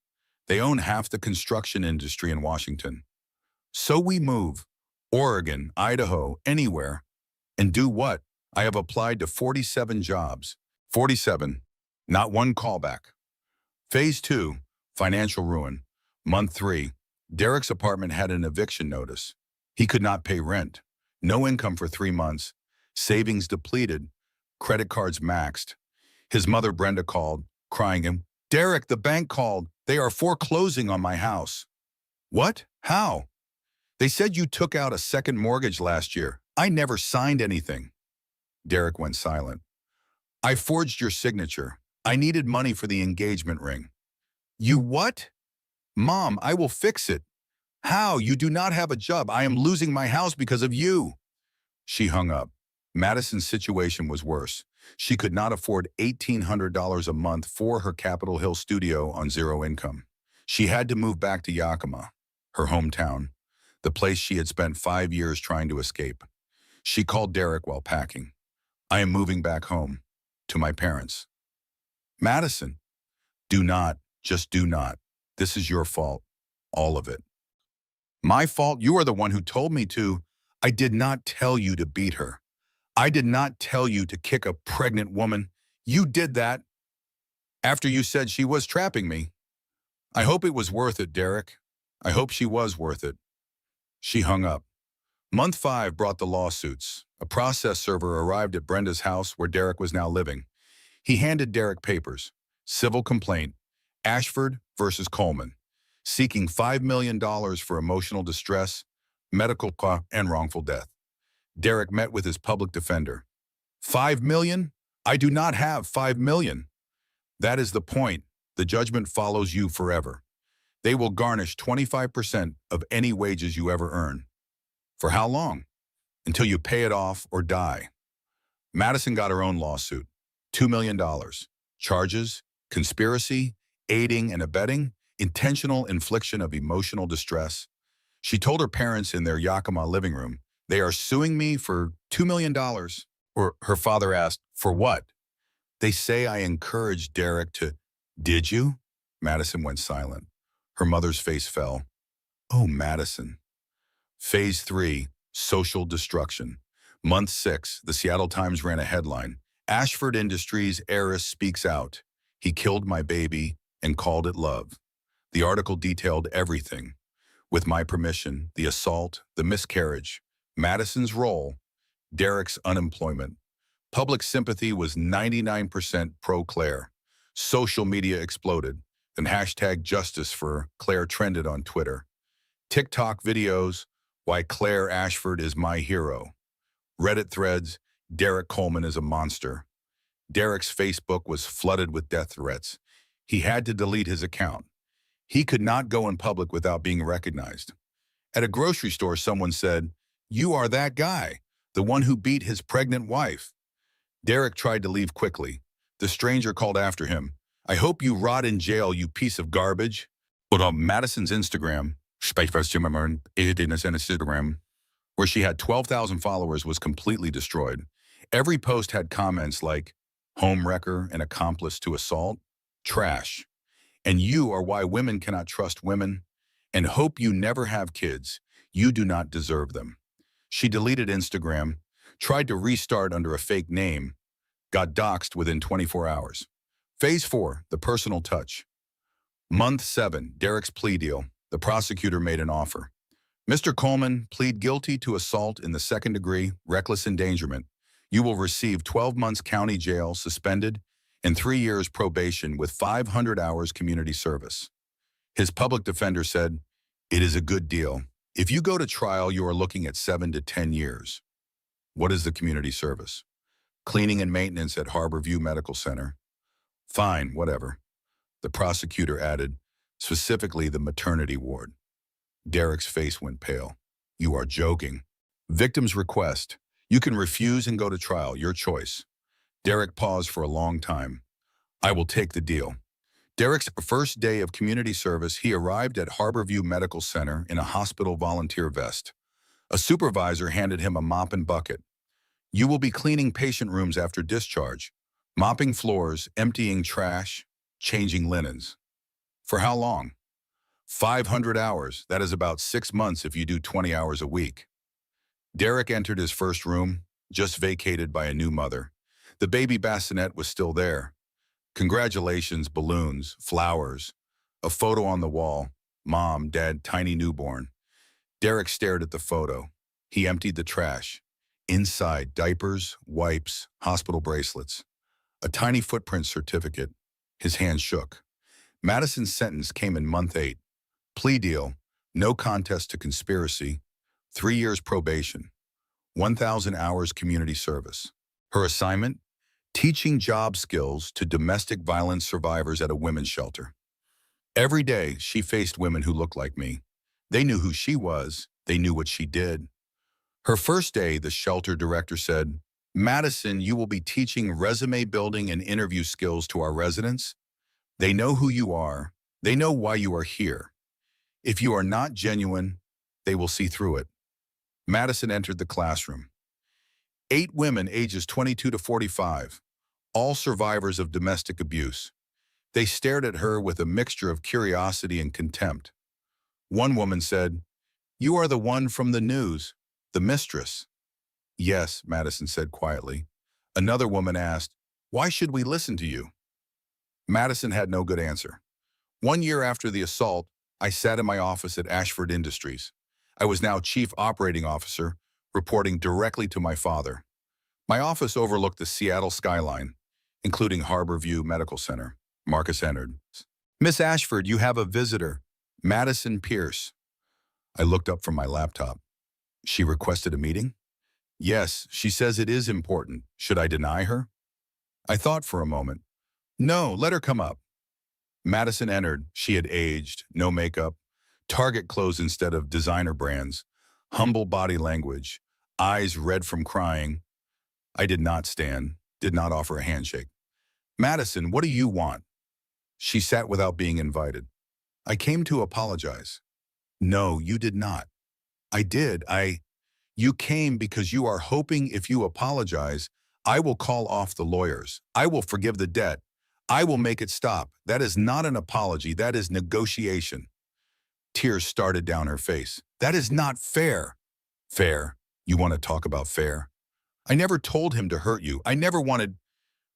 They own half the construction industry in Washington. So we move. Oregon, Idaho, anywhere. And do what? I have applied to 47 jobs. 47. Not one callback. Phase 2, financial ruin. Month 3, Derek's apartment had an eviction notice. He could not pay rent. No income for 3 months. Savings depleted. Credit cards maxed. His mother, Brenda, called, crying him, Derek, the bank called. They are foreclosing on my house. What? How? They said you took out a second mortgage last year. I never signed anything. Derek went silent. I forged your signature. I needed money for the engagement ring. You what? Mom, I will fix it. How? You do not have a job. I am losing my house because of you. She hung up. Madison's situation was worse. She could not afford $1,800 a month for her Capitol Hill studio on zero income. She had to move back to Yakima, her hometown, the place she had spent 5 years trying to escape. She called Derek while packing. I am moving back home, to my parents. Madison, do not, just do not. This is your fault, all of it. My fault? You are the one who told me to. I did not tell you to beat her. I did not tell you to kick a pregnant woman. You did that after you said she was trapping me. I hope it was worth it, Derek. I hope she was worth it. She hung up. Month 5 brought the lawsuits. A process server arrived at Brenda's house where Derek was now living. He handed Derek papers. Civil complaint. Ashford versus Coleman. Seeking $5 million for emotional distress, medical costs, and wrongful death. Derek met with his public defender. $5 million? I do not have $5 million. That is the point. The judgment follows you forever. They will garnish 25% of any wages you ever earn. For how long? Until you pay it off or die. Madison got her own lawsuit. $2 million. Charges, conspiracy, aiding and abetting, intentional infliction of emotional distress. She told her parents in their Yakima living room, they are suing me for $2 million. Or her father asked, for what? They say I encouraged Derek to... Did you? Madison went silent. Her mother's face fell. Oh, Madison. Phase 3, social destruction. Month 6, the Seattle Times ran a headline. Ashford Industries heiress speaks out. He killed my baby. and called it love. The article detailed everything. With my permission, the assault, the miscarriage, Madison's role, Derek's unemployment. Public sympathy was 99% pro-Claire. Social media exploded, and hashtag justice for Claire trended on Twitter. TikTok videos, why Claire Ashford is my hero. Reddit threads, Derek Coleman is a monster. Derek's Facebook was flooded with death threats. He had to delete his account. He could not go in public without being recognized. At a grocery store, someone said, "You are that guy, the one who beat his pregnant wife." Derek tried to leave quickly. The stranger called after him, "I hope you rot in jail, you piece of garbage." But on Madison's Instagram, where she had 12,000 followers, was completely destroyed. Every post had comments like, "Home wrecker, an accomplice to assault, trash. And you are why women cannot trust women, and hope you never have kids. You do not deserve them." She deleted Instagram, tried to restart under a fake name, got doxxed within 24 hours. Phase 4, the personal touch. Month 7, Derek's plea deal. The prosecutor made an offer. "Mr. Coleman, plead guilty to assault in the second degree, reckless endangerment. You will receive 12 months county jail, suspended, and 3 years probation with 500 hours community service." His public defender said, "It is a good deal. If you go to trial, you are looking at 7 to 10 years. What is the community service? Cleaning and maintenance at Harborview Medical Center. Fine, whatever." The prosecutor added, "Specifically the maternity ward." Derek's face went pale. "You are joking." Victim's request. "You can refuse and go to trial, your choice." Derek paused for a long time. "I will take the deal." Derek's first day of community service, he arrived at Harborview Medical Center in a hospital volunteer vest. A supervisor handed him a mop and bucket. "You will be cleaning patient rooms after discharge, mopping floors, emptying trash, changing linens." "For how long?" 500 hours. That is about 6 months if you do 20 hours a week." Derek entered his first room, just vacated by a new mother. The baby bassinet was still there. Congratulations, balloons, flowers, a photo on the wall, mom, dad, tiny newborn. Derek stared at the photo. He emptied the trash. Inside, diapers, wipes, hospital bracelets. A tiny footprint certificate. His hand shook. Madison's sentence came in month 8. Plea deal, no contest to conspiracy, 3 years probation, 1,000 hours community service. Her assignment? Teaching job skills to domestic violence survivors at a women's shelter. Every day, she faced women who looked like me. They knew who she was. They knew what she did. Her first day, the shelter director said, "Madison, you will be teaching resume building and interview skills to our residents. They know who you are. They know why you are here. If you are not genuine, they will see through it." Madison entered the classroom. 8 women ages 22 to 45, all survivors of domestic abuse. They stared at her with a mixture of curiosity and contempt. One woman said, "You are the one from the news, the mistress." "Yes," Madison said quietly. Another woman asked, "Why should we listen to you?" Madison had no good answer. 1 year after the assault, I sat in my office at Ashford Industries. I was now Chief Operating Officer, reporting directly to my father. My office overlooked the Seattle skyline, including Harborview Medical Center. Marcus entered. "Miss Ashford, you have a visitor, Madison Pierce." I looked up from my laptop. "She requested a meeting?" "Yes, she says it is important. Should I deny her?" I thought for a moment. "No, let her come up." Madison entered. She had aged, no makeup, Target clothes instead of designer brands, humble body language, eyes red from crying. I did not stand, did not offer a handshake. "Madison, what do you want?" She sat without being invited. "I came to apologize." "No, you did not." "I did. You came because you are hoping if you apologize, I will call off the lawyers. I will forgive the debt. I will make it stop. That is not an apology. That is negotiation." Tears started down her face. "That is not fair." "Fair? You want to talk about fair? I never told him to hurt you. I never wanted.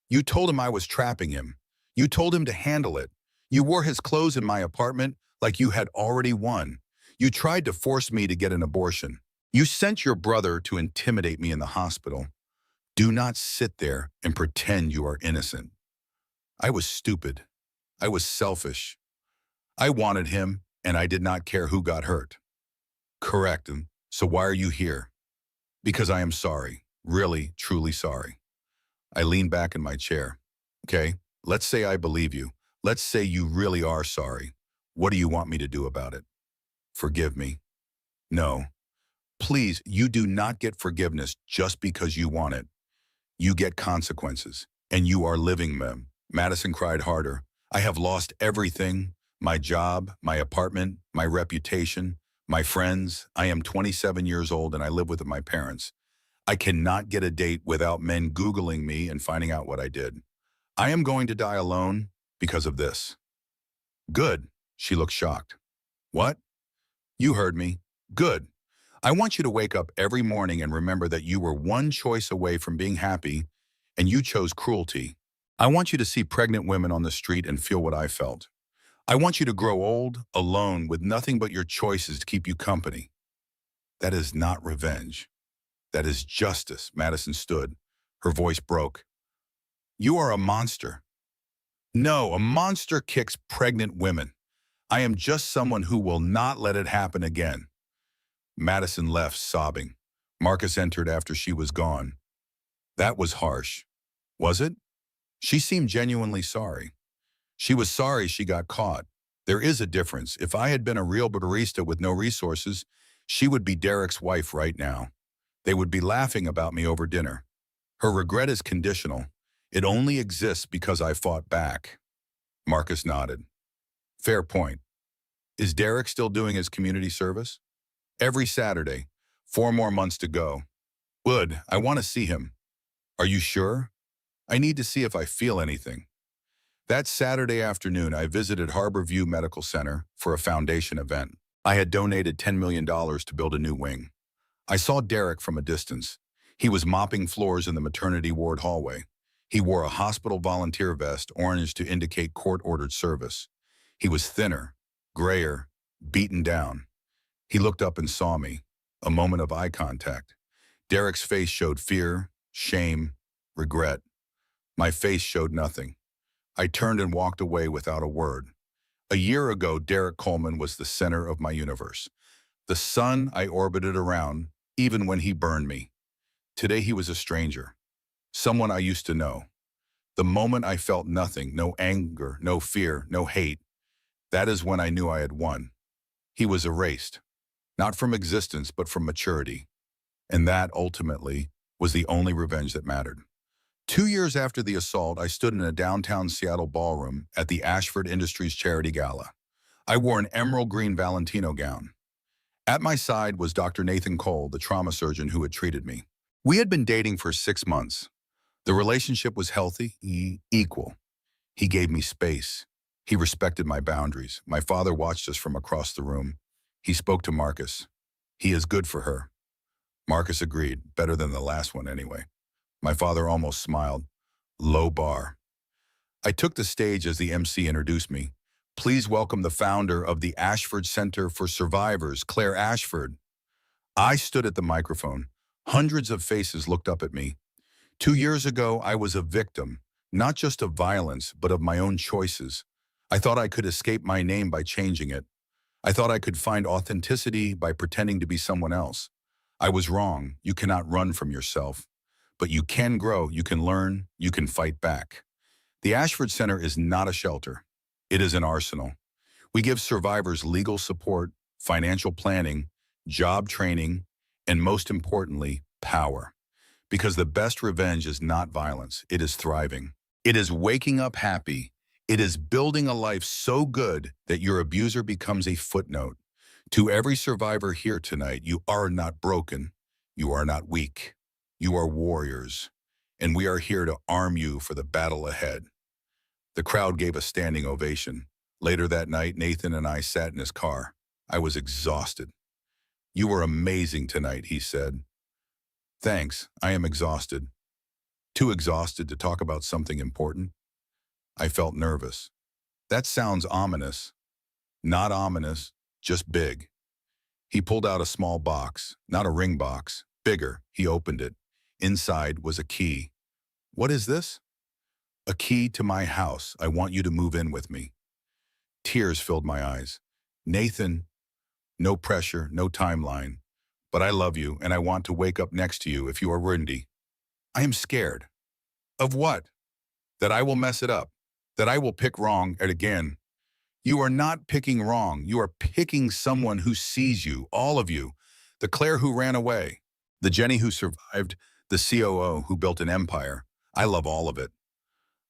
You told him I was trapping him. You told him to handle it. You wore his clothes in my apartment like you had already won. You tried to force me to get an abortion. You sent your brother to intimidate me in the hospital. Do not sit there and pretend you are innocent. I was stupid. I was selfish. I wanted him, and I did not care who got hurt. Correct. And so why are you here? Because I am sorry. Really, truly sorry. I leaned back in my chair. Okay, let's say I believe you. Let's say you really are sorry. What do you want me to do about it? Forgive me. No. Please, you do not get forgiveness just because you want it. You get consequences, and you are living them. Madison cried harder. I have lost everything, my job, my apartment, my reputation, my friends. I am 27 years old and I live with my parents. I cannot get a date without men Googling me and finding out what I did. I am going to die alone because of this. Good. She looked shocked. What? You heard me. Good. I want you to wake up every morning and remember that you were one choice away from being happy and you chose cruelty. I want you to see pregnant women on the street and feel what I felt. I want you to grow old, alone, with nothing but your choices to keep you company. That is not revenge. That is justice. Madison stood. Her voice broke. You are a monster. No, a monster kicks pregnant women. I am just someone who will not let it happen again. Madison left, sobbing. Marcus entered after she was gone. That was harsh. Was it? She seemed genuinely sorry. She was sorry she got caught. There is a difference. If I had been a real barista with no resources, she would be Derek's wife right now. They would be laughing about me over dinner. Her regret is conditional. It only exists because I fought back. Marcus nodded. Fair point. Is Derek still doing his community service? Every Saturday. 4 more months to go. Wood, I want to see him. Are you sure? I need to see if I feel anything. That Saturday afternoon, I visited Harborview Medical Center for a foundation event. I had donated $10 million to build a new wing. I saw Derek from a distance. He was mopping floors in the maternity ward hallway. He wore a hospital volunteer vest, orange to indicate court-ordered service. He was thinner, grayer, beaten down. He looked up and saw me. A moment of eye contact. Derek's face showed fear, shame, regret. My face showed nothing. I turned and walked away without a word. A year ago, Derek Coleman was the center of my universe. The sun I orbited around, even when he burned me. Today he was a stranger. Someone I used to know. The moment I felt nothing, no anger, no fear, no hate, that is when I knew I had won. He was erased. Not from existence, but from maturity. And that, ultimately, was the only revenge that mattered. 2 years after the assault, I stood in a downtown Seattle ballroom at the Ashford Industries Charity Gala. I wore an emerald green Valentino gown. At my side was Dr. Nathan Cole, the trauma surgeon who had treated me. We had been dating for 6 months. The relationship was healthy, equal. He gave me space. He respected my boundaries. My father watched us from across the room. He spoke to Marcus. He is good for her. Marcus agreed, better than the last one anyway. My father almost smiled. Low bar. I took the stage as the MC introduced me. Please welcome the founder of the Ashford Center for Survivors, Claire Ashford. I stood at the microphone. Hundreds of faces looked up at me. 2 years ago, I was a victim, not just of violence, but of my own choices. I thought I could escape my name by changing it. I thought I could find authenticity by pretending to be someone else. I was wrong. You cannot run from yourself. But you can grow, you can learn, you can fight back. The Ashford Center is not a shelter. It is an arsenal. We give survivors legal support, financial planning, job training, and most importantly, power. Because the best revenge is not violence, it is thriving. It is waking up happy. It is building a life so good that your abuser becomes a footnote. To every survivor here tonight, you are not broken. You are not weak. You are warriors. And we are here to arm you for the battle ahead. The crowd gave a standing ovation. Later that night, Nathan and I sat in his car. I was exhausted. You were amazing tonight, he said. Thanks, I am exhausted. Too exhausted to talk about something important. I felt nervous. That sounds ominous. Not ominous, just big. He pulled out a small box, not a ring box, bigger. He opened it. Inside was a key. What is this? A key to my house. I want you to move in with me. Tears filled my eyes. Nathan, no pressure, no timeline. But I love you and I want to wake up next to you if you are windy. I am scared. Of what? That I will mess it up. That I will pick wrong and again. You are not picking wrong. You are picking someone who sees you, all of you. The Claire who ran away. The Jenny who survived. The COO who built an empire. I love all of it.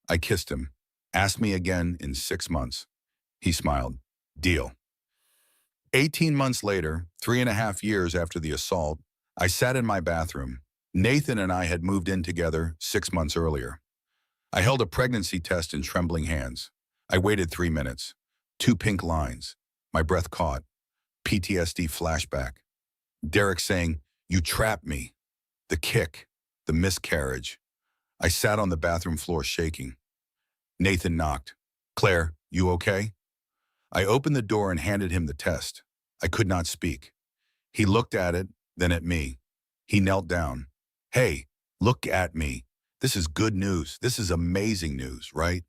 I kissed him. Ask me again in 6 months. He smiled. Deal. 18 months later, 3.5 years after the assault, I sat in my bathroom. Nathan and I had moved in together 6 months earlier. I held a pregnancy test in trembling hands. I waited 3 minutes. 2 pink lines. My breath caught. PTSD flashback. Derek saying, "You trapped me." The kick. The miscarriage. I sat on the bathroom floor shaking. Nathan knocked. Claire, you okay? I opened the door and handed him the test. I could not speak. He looked at it, then at me. He knelt down. Hey, look at me. This is good news. This is amazing news, right?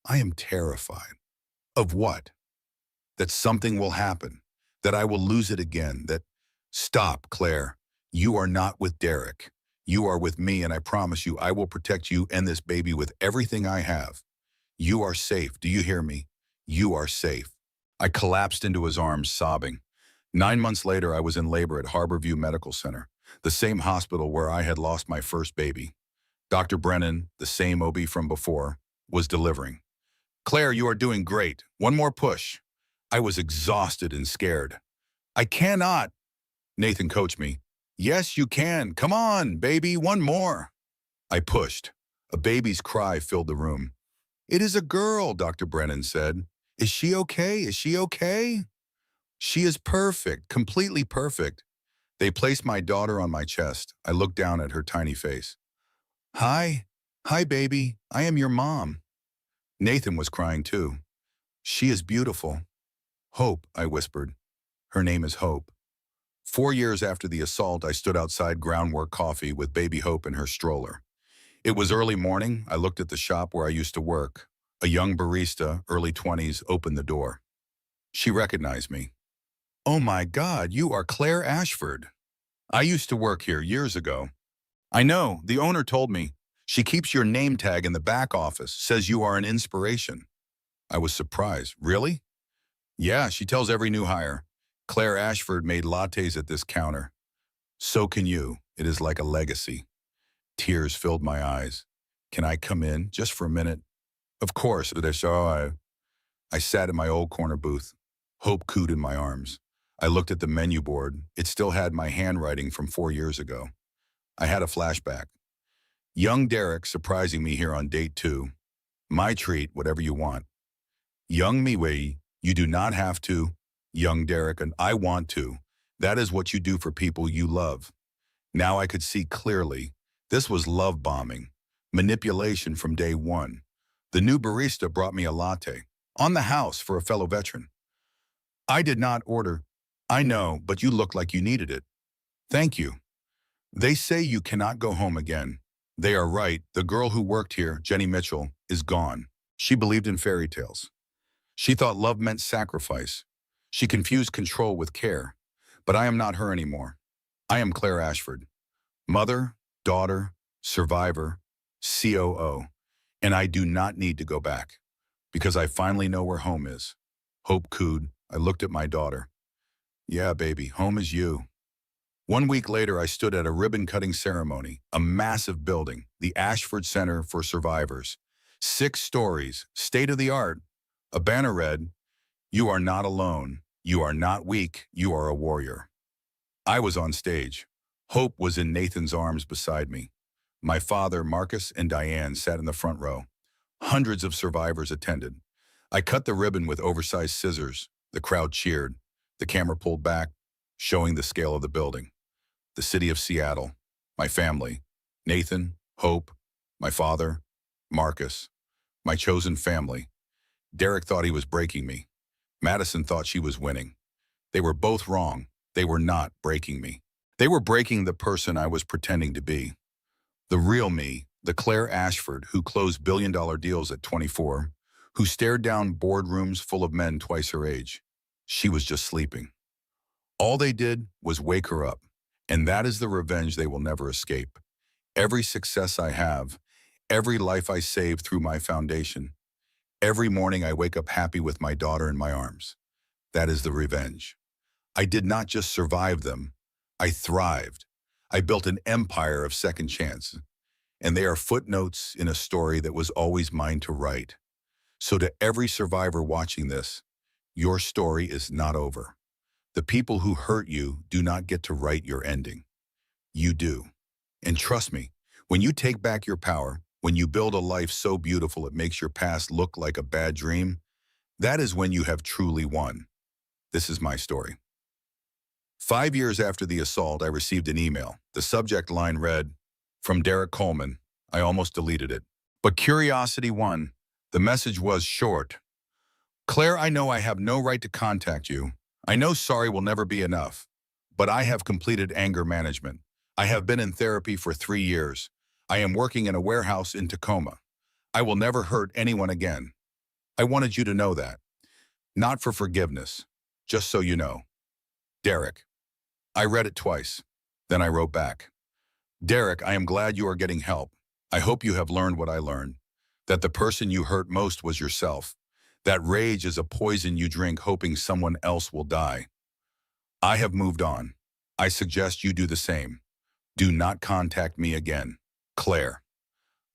I am terrified. Of what? That something will happen. That I will lose it again. That, stop, Claire. You are not with Derek. You are with me, and I promise you I will protect you and this baby with everything I have. You are safe. Do you hear me? You are safe. I collapsed into his arms, sobbing. 9 months later, I was in labor at Harborview Medical Center, the same hospital where I had lost my first baby. Dr. Brennan, the same OB from before, was delivering. Claire, you are doing great. One more push. I was exhausted and scared. I cannot. Nathan coached me. Yes, you can. Come on, baby, one more. I pushed. A baby's cry filled the room. It is a girl, Dr. Brennan said. Is she okay? Is she okay? She is perfect, completely perfect. They placed my daughter on my chest. I looked down at her tiny face. Hi. Hi, baby. I am your mom. Nathan was crying too. She is beautiful. Hope, I whispered. Her name is Hope. 4 years after the assault, I stood outside Groundwork Coffee with baby Hope in her stroller. It was early morning. I looked at the shop where I used to work. A young barista, early 20s, opened the door. She recognized me. Oh my God, you are Claire Ashford. I used to work here years ago. I know, the owner told me. She keeps your name tag in the back office, says you are an inspiration. I was surprised. Really? Yeah, she tells every new hire. Claire Ashford made lattes at this counter. So can you. It is like a legacy. Tears filled my eyes. Can I come in, just for a minute? Of course, I sat in my old corner booth. Hope cooed in my arms. I looked at the menu board. It still had my handwriting from 4 years ago. I had a flashback. Young Derek surprising me here on date 2. My treat, whatever you want. Young Miwei, you do not have to. Young Derek, and I want to. That is what you do for people you love. Now I could see clearly. This was love bombing. Manipulation from day 1. The new barista brought me a latte. On the house for a fellow veteran. I did not order. I know, but you look like you needed it. Thank you. They say you cannot go home again. They are right. The girl who worked here, Jenny Mitchell, is gone. She believed in fairy tales. She thought love meant sacrifice. She confused control with care. But I am not her anymore. I am Claire Ashford. Mother, daughter, survivor, COO. And I do not need to go back. Because I finally know where home is. Hope cooed. I looked at my daughter. Yeah, baby, home is you. 1 week later, I stood at a ribbon-cutting ceremony, a massive building, the Ashford Center for Survivors. 6 stories, state-of-the-art. A banner read, "You are not alone. You are not weak. You are a warrior." I was on stage. Hope was in Nathan's arms beside me. My father, Marcus, and Diane sat in the front row. Hundreds of survivors attended. I cut the ribbon with oversized scissors. The crowd cheered. The camera pulled back, showing the scale of the building. The city of Seattle, my family, Nathan, Hope, my father, Marcus, my chosen family. Derek thought he was breaking me. Madison thought she was winning. They were both wrong. They were not breaking me. They were breaking the person I was pretending to be. The real me, the Claire Ashford who closed billion-dollar deals at 24, who stared down boardrooms full of men twice her age. She was just sleeping. All they did was wake her up, and that is the revenge they will never escape. Every success I have, every life I saved through my foundation, every morning I wake up happy with my daughter in my arms. That is the revenge. I did not just survive them, I thrived. I built an empire of second chance, and they are footnotes in a story that was always mine to write. So to every survivor watching this, your story is not over. The people who hurt you do not get to write your ending. You do. And trust me, when you take back your power, when you build a life so beautiful it makes your past look like a bad dream, that is when you have truly won. This is my story. 5 years after the assault, I received an email. The subject line read, "From Derek Coleman." I almost deleted it. But curiosity won. The message was short. "Claire, I know I have no right to contact you. I know sorry will never be enough. But I have completed anger management. I have been in therapy for 3 years. I am working in a warehouse in Tacoma. I will never hurt anyone again. I wanted you to know that. Not for forgiveness. Just so you know. Derek." I read it twice. Then I wrote back, "Derek, I am glad you are getting help. I hope you have learned what I learned. That the person you hurt most was yourself. That rage is a poison you drink hoping someone else will die. I have moved on. I suggest you do the same. Do not contact me again. Claire."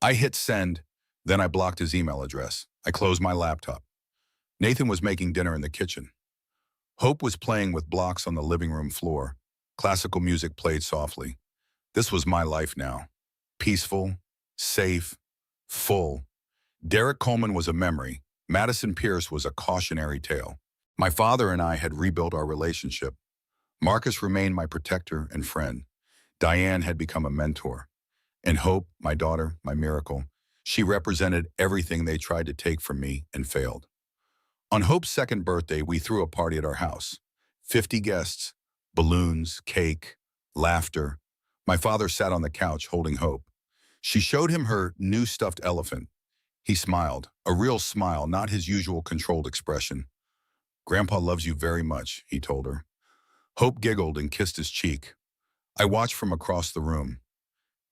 I hit send, then I blocked his email address. I closed my laptop. Nathan was making dinner in the kitchen. Hope was playing with blocks on the living room floor. Classical music played softly. This was my life now. Peaceful, safe, full. Derek Coleman was a memory. Madison Pierce was a cautionary tale. My father and I had rebuilt our relationship. Marcus remained my protector and friend. Diane had become a mentor. And Hope, my daughter, my miracle, she represented everything they tried to take from me and failed. On Hope's second birthday, we threw a party at our house. 50 guests, balloons, cake, laughter. My father sat on the couch holding Hope. She showed him her new stuffed elephant. He smiled, a real smile, not his usual controlled expression. "Grandpa loves you very much," he told her. Hope giggled and kissed his cheek. I watched from across the room.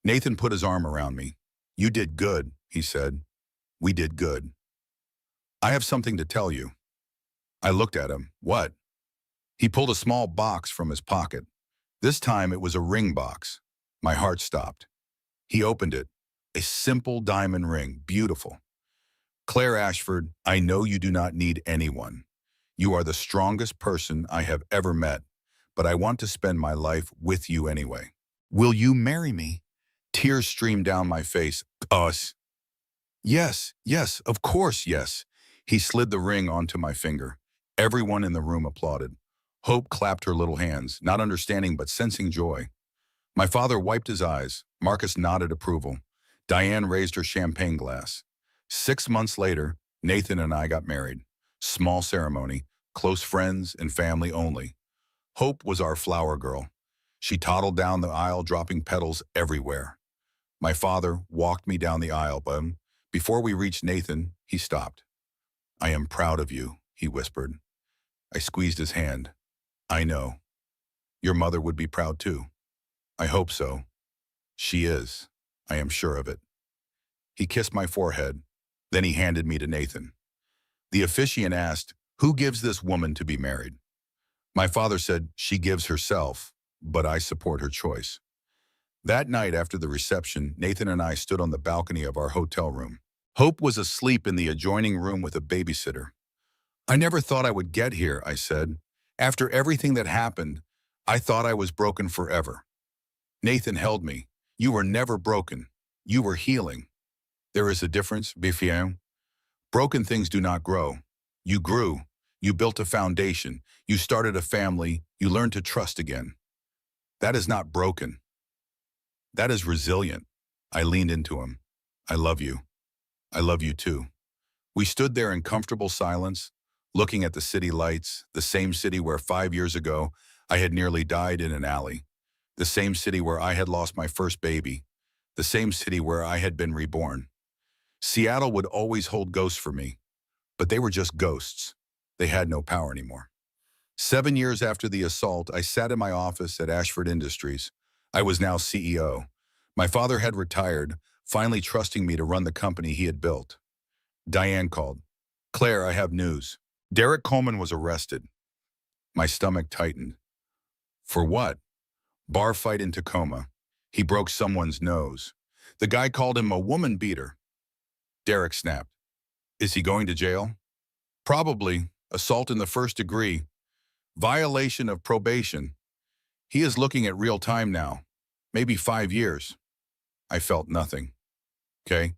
Nathan put his arm around me. "You did good," he said. "We did good. I have something to tell you." I looked at him. "What?" He pulled a small box from his pocket. This time it was a ring box. My heart stopped. He opened it. A simple diamond ring, beautiful. "Claire Ashford, I know you do not need anyone. You are the strongest person I have ever met, but I want to spend my life with you anyway. Will you marry me?" Tears streamed down my face. Us. Yes, yes, of course, yes. He slid the ring onto my finger. Everyone in the room applauded. Hope clapped her little hands, not understanding but sensing joy. My father wiped his eyes. Marcus nodded approval. Diane raised her champagne glass. 6 months later, Nathan and I got married. Small ceremony, close friends and family only. Hope was our flower girl. She toddled down the aisle, dropping petals everywhere. My father walked me down the aisle, but before we reached Nathan, he stopped. "I am proud of you," he whispered. I squeezed his hand. "I know. Your mother would be proud too." "I hope so." "She is. I am sure of it." He kissed my forehead. Then he handed me to Nathan. The officiant asked, "Who gives this woman to be married?" My father said, "She gives herself, but I support her choice." That night after the reception, Nathan and I stood on the balcony of our hotel room. Hope was asleep in the adjoining room with a babysitter. "I never thought I would get here," I said. "After everything that happened, I thought I was broken forever." Nathan held me. "You were never broken. You were healing. There is a difference, Billionaire. Broken things do not grow. You grew. You built a foundation. You started a family. You learned to trust again. That is not broken. That is resilient." I leaned into him. "I love you. I love you too. We stood there in comfortable silence, looking at the city lights, the same city where 5 years ago I had nearly died in an alley, the same city where I had lost my first baby, the same city where I had been reborn. Seattle would always hold ghosts for me, but they were just ghosts. They had no power anymore. 7 years after the assault, I sat in my office at Ashford Industries. I was now CEO. My father had retired, finally trusting me to run the company he had built. Diane called. "Claire, I have news. Derek Coleman was arrested." My stomach tightened. For what? Bar fight in Tacoma. He broke someone's nose. The guy called him a woman beater. Derek snapped. "Is he going to jail?" "Probably. Assault in the first degree. Violation of probation. He is looking at real time now. Maybe 5 years. I felt nothing. Okay?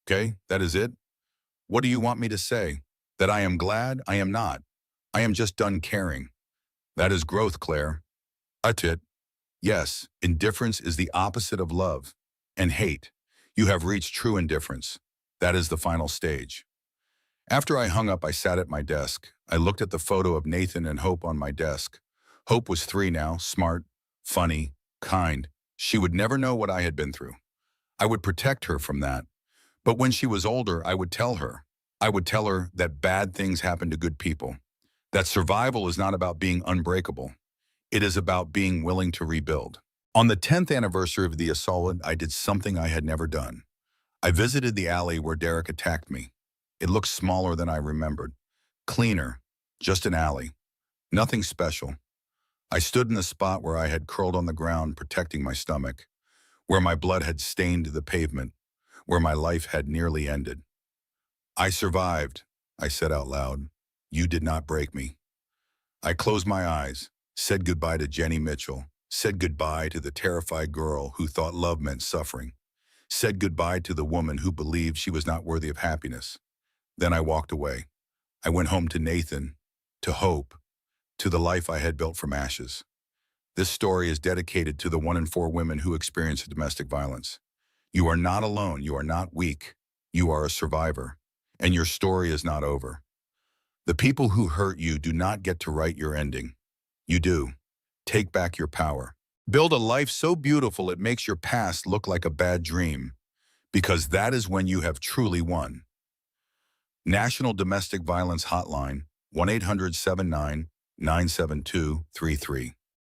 Okay? That is it? What do you want me to say? That I am glad? I am not. I am just done caring. That is growth, Claire. That's it. Yes, indifference is the opposite of love. And hate. You have reached true indifference. That is the final stage. After I hung up, I sat at my desk. I looked at the photo of Nathan and Hope on my desk. Hope was 3 now, smart, funny, kind. She would never know what I had been through. I would protect her from that. But when she was older, I would tell her. I would tell her that bad things happen to good people. That survival is not about being unbreakable. It is about being willing to rebuild. On the 10th anniversary of the assault, I did something I had never done. I visited the alley where Derek attacked me. It looked smaller than I remembered. Cleaner. Just an alley. Nothing special. I stood in the spot where I had curled on the ground, protecting my stomach, where my blood had stained the pavement, where my life had nearly ended. "I survived," I said out loud. "You did not break me." I closed my eyes, said goodbye to Jenny Mitchell, said goodbye to the terrified girl who thought love meant suffering, said goodbye to the woman who believed she was not worthy of happiness. Then I walked away. I went home to Nathan, to Hope, to the life I had built from ashes. This story is dedicated to the 1 in 4 women who experience domestic violence. You are not alone. You are not weak. You are a survivor. And your story is not over. The people who hurt you do not get to write your ending. You do. Take back your power. Build a life so beautiful it makes your past look like a bad dream, because that is when you have truly won. National Domestic Violence Hotline, 1-800-79-97233.